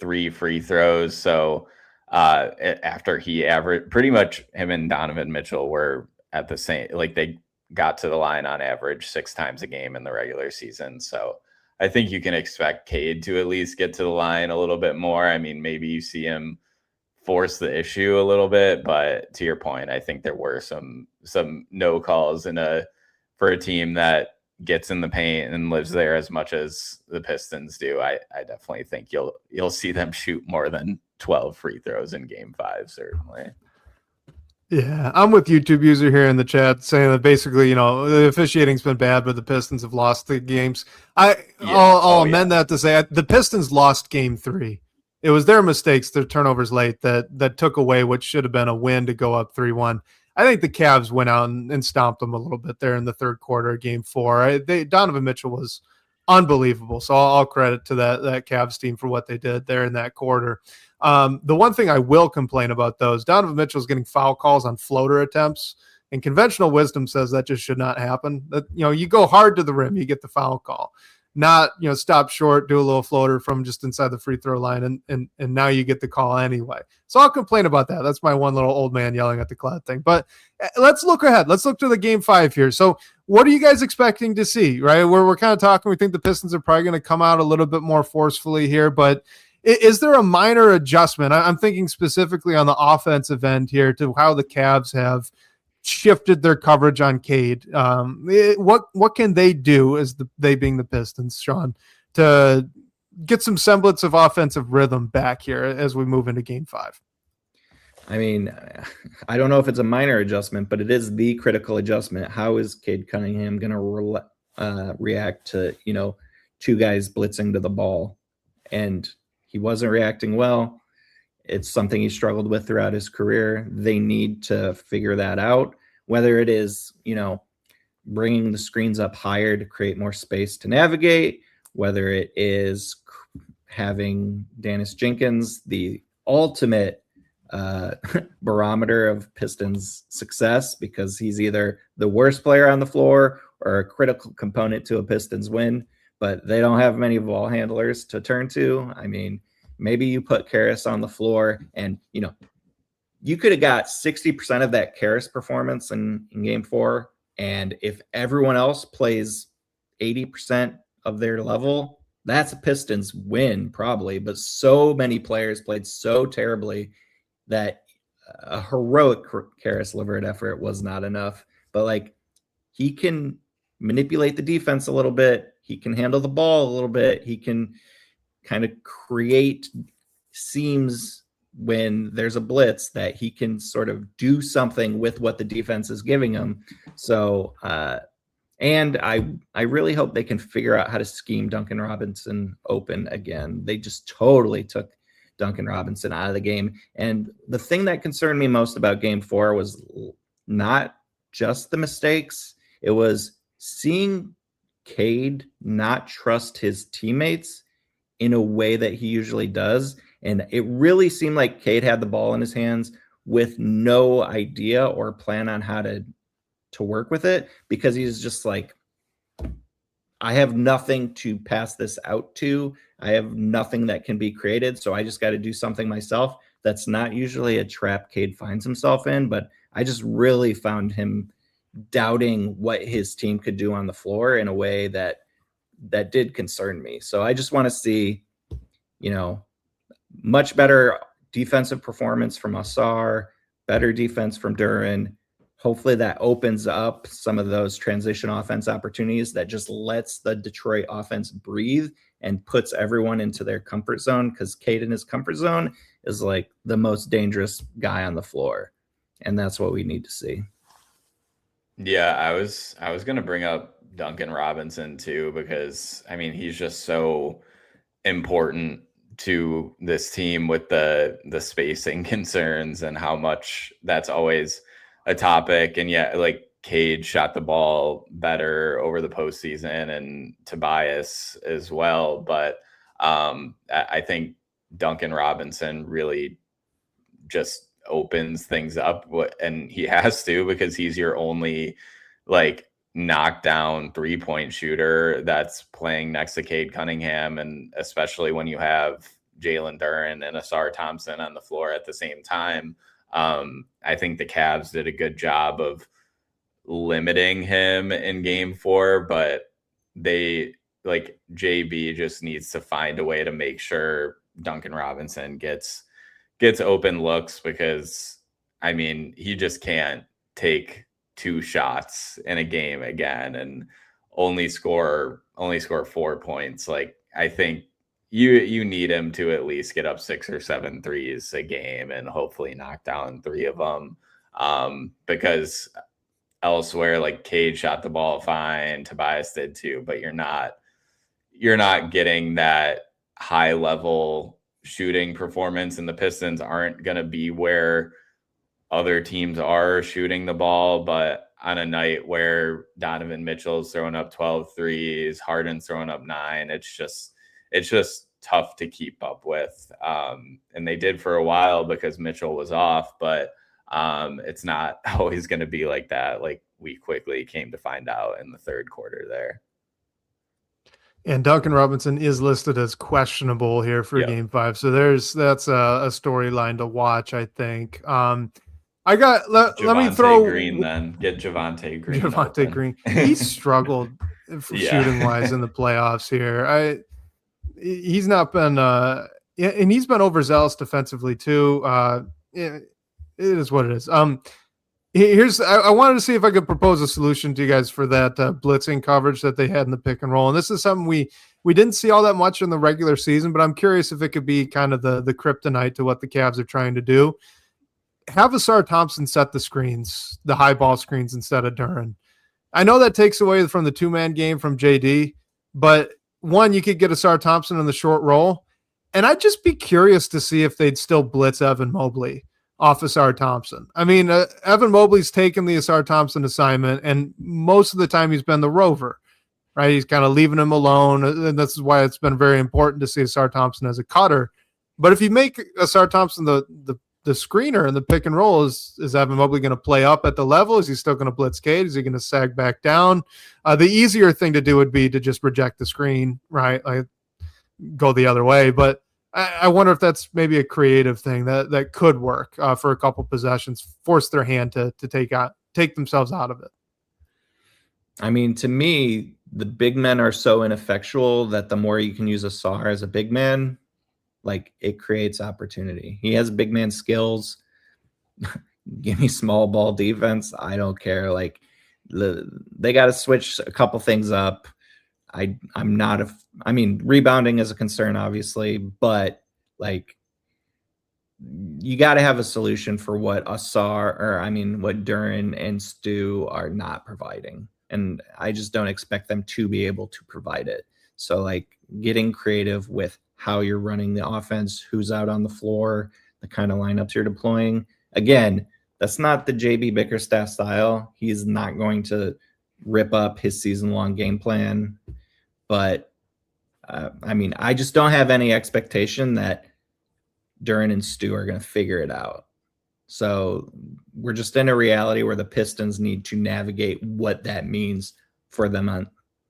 3 free throws. So after he averaged, pretty much him and Donovan Mitchell were at the same, like they got to the line on average 6 times a game in the regular season. So I think you can expect Cade to at least get to the line a little bit more. I mean, maybe you see him force the issue a little bit, but to your point, I think there were some no calls for a team that gets in the paint and lives there as much as the Pistons do. I definitely think you'll see them shoot more than 12 free throws in game 5, certainly. Yeah, I'm with YouTube user here in the chat saying that basically, the officiating's been bad, but the Pistons have lost the games. I'll amend that to say the Pistons lost game 3. It was their mistakes, their turnovers late that took away what should have been a win to go up 3-1. I think the Cavs went out and stomped them a little bit there in the third quarter of game 4. Donovan Mitchell was unbelievable. So I'll credit to that Cavs team for what they did there in that quarter. The one thing I will complain about, though, is Donovan Mitchell's getting foul calls on floater attempts, and conventional wisdom says that just should not happen. That, you go hard to the rim, you get the foul call. Not, stop short, do a little floater from just inside the free throw line, and now you get the call anyway. So I'll complain about that. That's my one little old man yelling at the cloud thing. But let's look ahead. Let's look to the game 5 here. So what are you guys expecting to see, right? We're kind of talking, we think the Pistons are probably going to come out a little bit more forcefully here, but is there a minor adjustment? I'm thinking specifically on the offensive end here to how the Cavs have shifted their coverage on Cade. What can they do as they being the Pistons, Sean, to get some semblance of offensive rhythm back here as we move into game 5? I mean, I don't know if it's a minor adjustment, but it is the critical adjustment. How is Cade Cunningham going to react to, 2 guys blitzing to the ball? And he wasn't reacting well. It's something he struggled with throughout his career. They need to figure that out, whether it is, bringing the screens up higher to create more space to navigate, whether it is having Dennis Jenkins, the ultimate barometer of Pistons success, because he's either the worst player on the floor or a critical component to a Pistons win, but they don't have many ball handlers to turn to. I mean, maybe you put Karras on the floor and, you could have got 60% of that Karras performance in game 4. And if everyone else plays 80% of their level, that's a Pistons win probably. But so many players played so terribly that a heroic Karras Levert effort was not enough. But he can manipulate the defense a little bit. He can handle the ball a little bit. He can kind of create seams when there's a blitz that he can sort of do something with what the defense is giving him. So, and I really hope they can figure out how to scheme Duncan Robinson open again. They just totally took Duncan Robinson out of the game. And the thing that concerned me most about game 4 was not just the mistakes. It was seeing Cade not trust his teammates in a way that he usually does. And it really seemed like Cade had the ball in his hands with no idea or plan on how to work with it, because he's just like, I have nothing to pass this out to. I have nothing that can be created. So I just got to do something myself. That's not usually a trap Cade finds himself in, but I just really found him doubting what his team could do on the floor in a way that did concern me. So I just want to see, much better defensive performance from Ausar, better defense from Duren. Hopefully that opens up some of those transition offense opportunities that just lets the Detroit offense breathe and puts everyone into their comfort zone, because Cade in his comfort zone is like the most dangerous guy on the floor. And that's what we need to see. Yeah, I was going to bring up Duncan Robinson too, because I mean, he's just so important to this team with the spacing concerns and how much that's always a topic. And yet, Cade shot the ball better over the postseason, and Tobias as well. But I think Duncan Robinson really just opens things up, and he has to, because he's your only like knockdown 3-point shooter that's playing next to Cade Cunningham, and especially when you have Jalen Duren and Asar Thompson on the floor at the same time. I think the Cavs did a good job of limiting him in game 4, but they, like, JB just needs to find a way to make sure Duncan Robinson gets open looks, because I mean, he just can't take 2 shots in a game again and only score 4 points. Like, I think you need him to at least get up 6 or 7 threes a game and hopefully knock down 3 of them. Because elsewhere, like, Cade shot the ball fine, Tobias did too, but you're not getting that high level shooting performance, and the Pistons aren't going to be where other teams are shooting the ball. But on a night where Donovan Mitchell's throwing up 12 threes, Harden's throwing up 9, it's just tough to keep up with. And they did for a while because Mitchell was off, but it's not always going to be like that. Like, we quickly came to find out in the third quarter there. And Duncan Robinson is listed as questionable here for Game 5. So that's a storyline to watch, I think. Let me throw Green then. Get Javonte Green. Javonte Green. He struggled shooting wise in the playoffs here. He's not been and he's been overzealous defensively too. It is what it is. I wanted to see if I could propose a solution to you guys for that blitzing coverage that they had in the pick and roll. And this is something we didn't see all that much in the regular season, but I'm curious if it could be kind of the kryptonite to what the Cavs are trying to do. Have Asar Thompson set the screens, the high ball screens, instead of Duren. I know that takes away from the 2-man game from JD, but one, you could get Asar Thompson in the short roll. And I'd just be curious to see if they'd still blitz Evan Mobley off Asar Thompson. I mean, Evan Mobley's taken the Asar Thompson assignment, and most of the time he's been the rover, right? He's kind of leaving him alone, and this is why it's been very important to see Asar Thompson as a cutter. But if you make Asar Thompson the screener in the pick and roll, is Evan Mobley going to play up at the level? Is he still going to blitz Cade? Is he going to sag back down? The easier thing to do would be to just reject the screen, right? Like, go the other way. But I wonder if that's maybe a creative thing that could work for a couple possessions, force their hand to take themselves out of it. I mean, to me, the big men are so ineffectual that the more you can use Asar as a big man, like, it creates opportunity. He has big man skills. Give me small ball defense. I don't care. Like, they got to switch a couple things up. I mean, rebounding is a concern, obviously, but like, you got to have a solution for what what Duren and Stu are not providing. And I just don't expect them to be able to provide it. So, like, getting creative with how you're running the offense, who's out on the floor, the kind of lineups you're deploying. Again, that's not the JB Bickerstaff style. He's not going to rip up his season-long game plan. But, I mean, I just don't have any expectation that Duren and Stu are going to figure it out. So we're just in a reality where the Pistons need to navigate what that means for them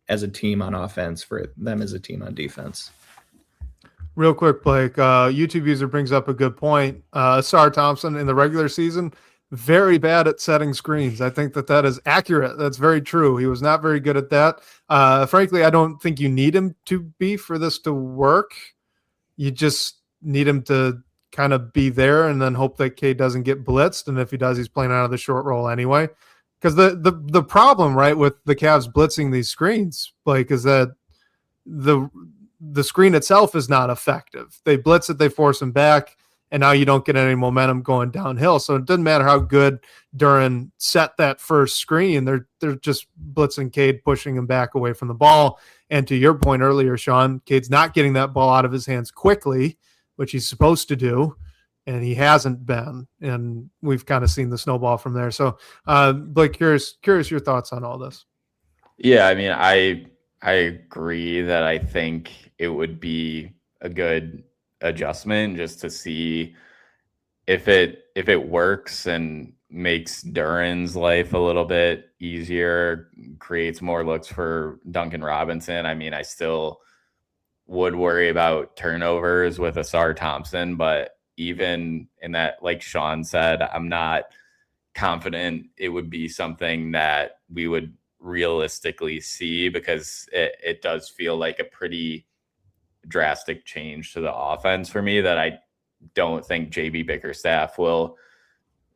as a team on offense, for them as a team on defense. Real quick, Blake, YouTube user brings up a good point. Asar Thompson in the regular season, very bad at setting screens. I think that is accurate. That's very true. He was not very good at that. Frankly, I don't think you need him to be for this to work. You just need him to kind of be there and then hope that Cade doesn't get blitzed. And if he does, he's playing out of the short roll anyway. Because the problem, right, with the Cavs blitzing these screens, Blake, is that the screen itself is not effective. They blitz it, they force him back, and now you don't get any momentum going downhill. So it doesn't matter how good Duren set that first screen. They're just blitzing Cade, pushing him back away from the ball. And to your point earlier, Sean, Cade's not getting that ball out of his hands quickly, which he's supposed to do. and he hasn't been, and we've kind of seen the snowball from there. So, Blake, curious your thoughts on all this. Yeah, I mean, I agree that I think it would be a good adjustment just to see if it works and makes Duren's life a little bit easier, creates more looks for Duncan Robinson. I mean, I still would worry about turnovers with Asar Thompson, but even in that, like Sean said, I'm not confident it would be something that we would realistically see, because it does feel like a pretty drastic change to the offense for me that I don't think JB Bickerstaff will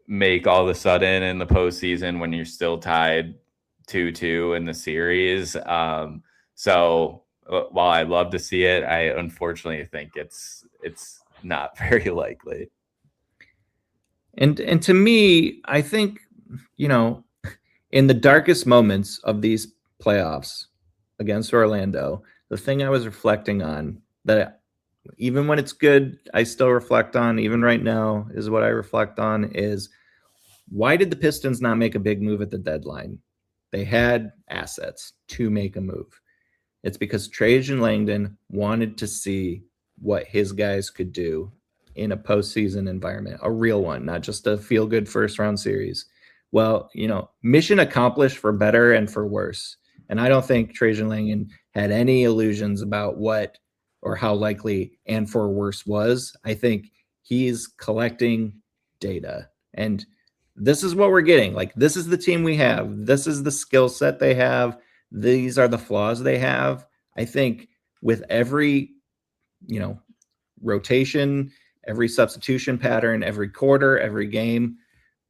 make all of a sudden in the postseason when you're still tied 2-2 in the series. So while I'd love to see it, I unfortunately think it's not very likely. And to me, I think, in the darkest moments of these playoffs against Orlando, the thing I was reflecting on, that even when it's good, I still reflect on, even right now, is what I reflect on is, why did the Pistons not make a big move at the deadline? They had assets to make a move. It's because Trajan Langdon wanted to see what his guys could do in a postseason environment, a real one, not just a feel-good first-round series. Well, mission accomplished for better and for worse. And I don't think Trajan Langdon had any illusions about what or how likely and for worse was. I think he's collecting data. And this is what we're getting. Like, this is the team we have. This is the skill set they have. These are the flaws they have. I think with every, rotation, every substitution pattern, every quarter, every game,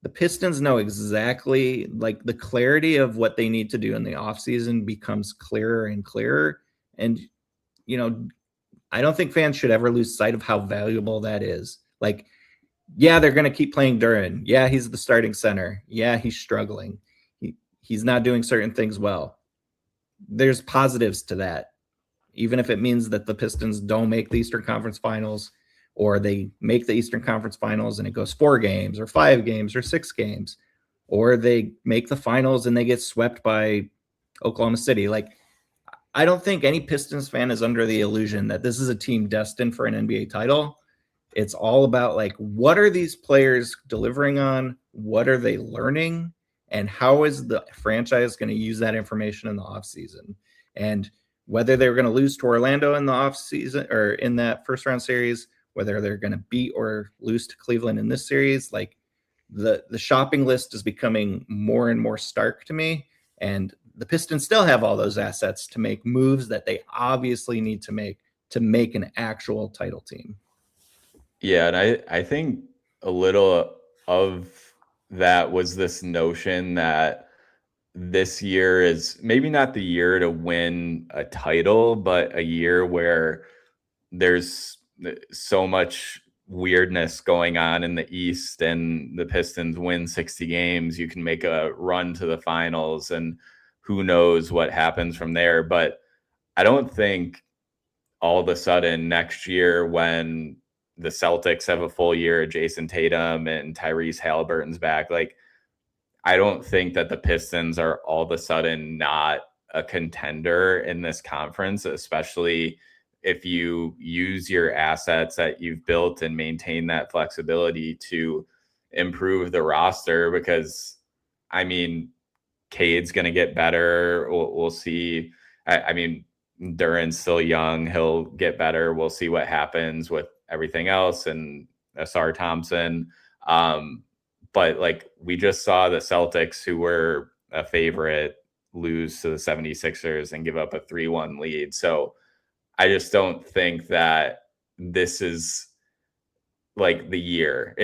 the Pistons know exactly, like, the clarity of what they need to do in the offseason becomes clearer and clearer. And, I don't think fans should ever lose sight of how valuable that is. Like, yeah, they're going to keep playing Duren. Yeah, he's the starting center. Yeah, he's struggling. He's not doing certain things well. There's positives to that, even if it means that the Pistons don't make the Eastern Conference Finals, or they make the Eastern Conference Finals and it goes 4 games or 5 games or 6 games, or they make the finals and they get swept by Oklahoma City. Like, I don't think any Pistons fan is under the illusion that this is a team destined for an NBA title. It's all about, like, what are these players delivering on? What are they learning? And how is the franchise going to use that information in the offseason? And whether they're going to lose to Orlando in the offseason or in that first round series, whether they're going to beat or lose to Cleveland in this series, like, the shopping list is becoming more and more stark to me. And the Pistons still have all those assets to make moves that they obviously need to make an actual title team. Yeah, and I think a little of that was this notion that this year is maybe not the year to win a title, but a year where there's so much weirdness going on in the East, and the Pistons win 60 games. You can make a run to the finals, and who knows what happens from there. But I don't think all of a sudden next year, when the Celtics have a full year of Jason Tatum and Tyrese Halliburton's back, like, I don't think that the Pistons are all of a sudden not a contender in this conference, especially if you use your assets that you've built and maintain that flexibility to improve the roster. Because, I mean, Cade's going to get better. We'll see. I mean, Duren's still young. He'll get better. We'll see what happens with everything else, and Asar Thompson. But, like, we just saw the Celtics, who were a favorite, lose to the 76ers and give up a 3-1 lead. So I just don't think that this is, like, the year.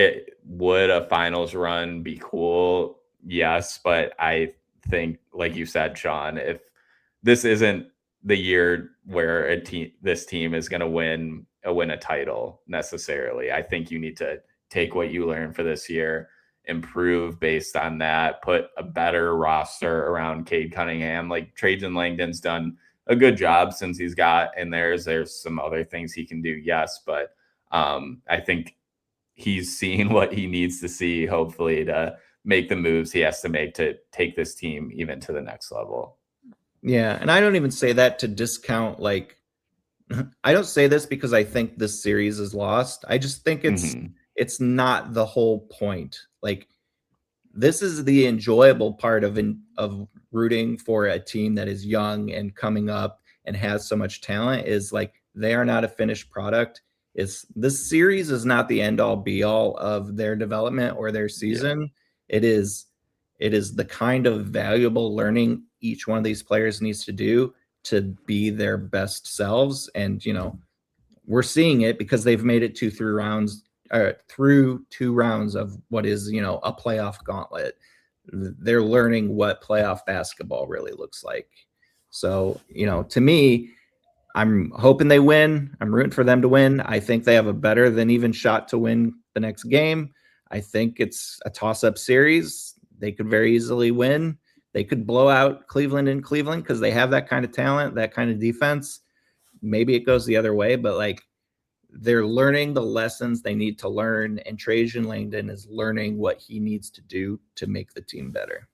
Would a finals run be cool? Yes, but I think, like you said, Sean, if this isn't the year where this team is going to win a title necessarily, I think you need to take what you learned for this year, improve based on that, put a better roster around Cade Cunningham. Like, Trajan Langdon's done a good job since he's got in there's some other things he can do. Yes. But I think he's seeing what he needs to see, hopefully, to make the moves he has to make to take this team even to the next level. Yeah, and I don't even say that to discount, like, I don't say this because I think this series is lost. I just think it's not the whole point. Like, this is the enjoyable part of rooting for a team that is young and coming up and has so much talent, is like, they are not a finished product. This series is not the end all be all of their development or their season. Yeah. It is the kind of valuable learning each one of these players needs to do to be their best selves. And, we're seeing it because they've made it through 2 rounds of what is, a playoff gauntlet. They're learning what playoff basketball really looks like. So, to me, I'm hoping they win. I'm rooting for them to win. I think they have a better than even shot to win the next game. I think it's a toss-up series. They could very easily win. They could blow out Cleveland in Cleveland because they have that kind of talent, that kind of defense. Maybe it goes the other way, but like, they're learning the lessons they need to learn, and Trajan Langdon is learning what he needs to do to make the team better.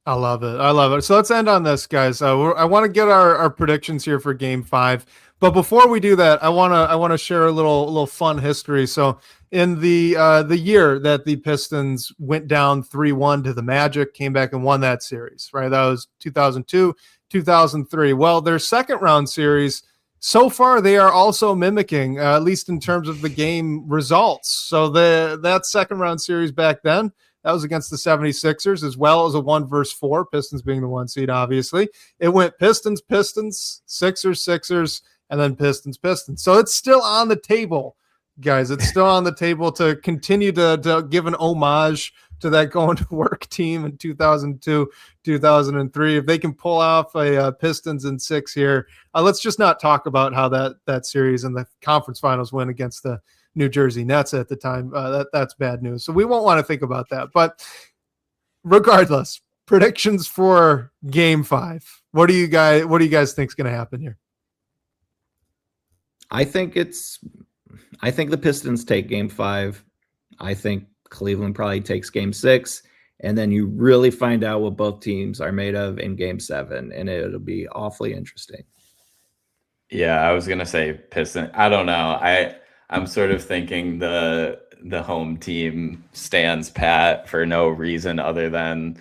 I love it. So let's end on this, guys. I want to get our predictions here for Game 5, but before we do that, I want to share a little fun history. So in the year that the Pistons went down 3-1 to the Magic, came back and won that series, right? That was 2002, 2003. Well, their second round series, so far they are also mimicking, at least in terms of the game results. So that second round series back then, that was against the 76ers, as well as a 1-4, Pistons being the 1 seed, obviously. It went Pistons, Sixers, and then Pistons. So it's still on the table, guys. It's still on the table to continue to give an homage to that going to work team in 2002, 2003. If they can pull off a Pistons in 6 here, let's just not talk about how that series and the conference finals win against the New Jersey Nets at the time. That's bad news. So we won't want to think about that. But regardless, predictions for Game 5. What do you guys think is going to happen here? I think the Pistons take Game 5. I think Cleveland probably takes Game 6, and then you really find out what both teams are made of in Game 7, and it'll be awfully interesting. Yeah, I was gonna say Pistons. I don't know. I'm sort of thinking the home team stands pat for no reason other than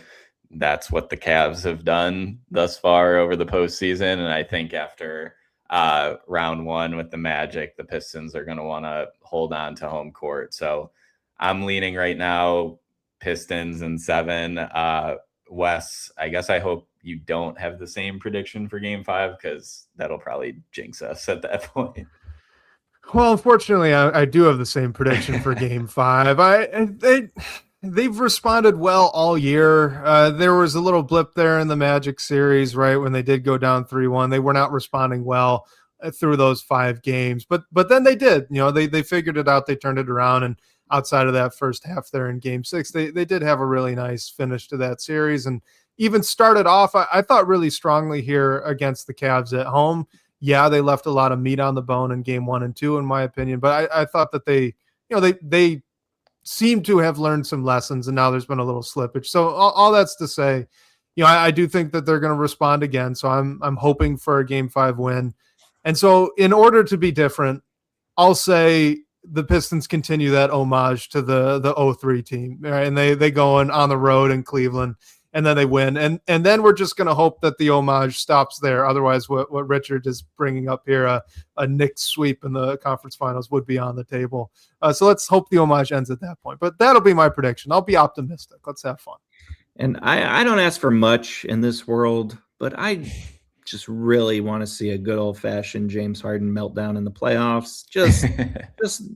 that's what the Cavs have done thus far over the postseason. And I think after round 1 with the Magic, the Pistons are going to want to hold on to home court. So I'm leaning right now Pistons in 7. Wes, I guess I hope you don't have the same prediction for Game 5, because that'll probably jinx us at that point. Well, unfortunately, I do have the same prediction for Game 5. They've responded well all year. There was a little blip there in the Magic series, right, when they did go down 3-1. They were not responding well through those 5 games, but then they did. They figured it out. They turned it around, and outside of that first half there in Game 6, they did have a really nice finish to that series, and even started off, I thought, really strongly here against the Cavs at home. Yeah, they left a lot of meat on the bone in Game 1 and 2, in my opinion. But I thought that they seem to have learned some lessons, and now there's been a little slippage. So all that's to say, I do think that they're going to respond again. So I'm hoping for a Game 5 win. And so in order to be different, I'll say the Pistons continue that homage to the 03 team, right? And they go on the road in Cleveland, and then they win. And then we're just going to hope that the homage stops there. Otherwise, what Richard is bringing up here, a Knicks sweep in the conference finals would be on the table. So let's hope the homage ends at that point. But that'll be my prediction. I'll be optimistic. Let's have fun. And I don't ask for much in this world, but I just really want to see a good old-fashioned James Harden meltdown in the playoffs. Just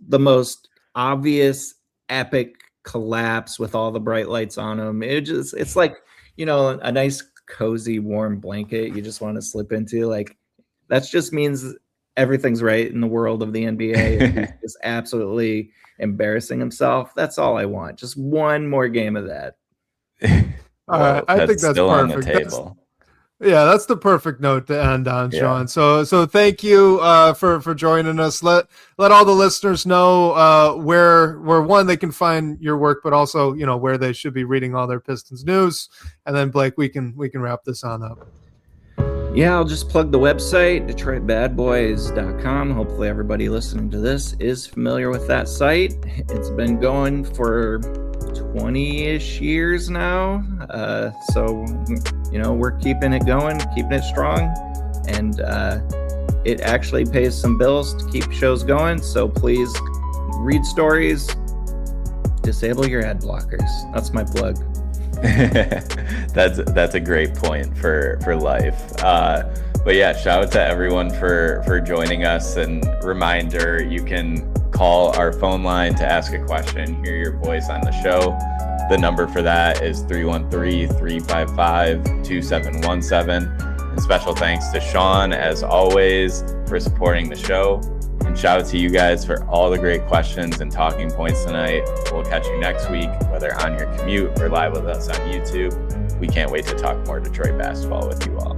the most obvious, epic collapse with all the bright lights on him. It's like, a nice cozy warm blanket you just want to slip into. Like, that just means everything's right in the world of the NBA. He's just absolutely embarrassing himself. That's all I want. Just one more game of that. I think that's still perfect. On the table. Yeah, that's the perfect note to end on, Sean. Yeah. So thank you for joining us. Let all the listeners know where one they can find your work, but also where they should be reading all their Pistons news. And then Blake, we can wrap this on up. Yeah, I'll just plug the website, DetroitBadBoys.com. Hopefully everybody listening to this is familiar with that site. It's been going for 20-ish years now. So, we're keeping it going, keeping it strong. And it actually pays some bills to keep shows going. So please read stories, disable your ad blockers. That's my plug. That's a great point for life. But yeah, shout out to everyone for joining us, and reminder, you can call our phone line to ask a question, hear your voice on the show. The number for that is 313-355-2717. And special thanks to Sean, as always, for supporting the show. And shout out to you guys for all the great questions and talking points tonight. We'll catch you next week, whether on your commute or live with us on YouTube. We can't wait to talk more Detroit basketball with you all.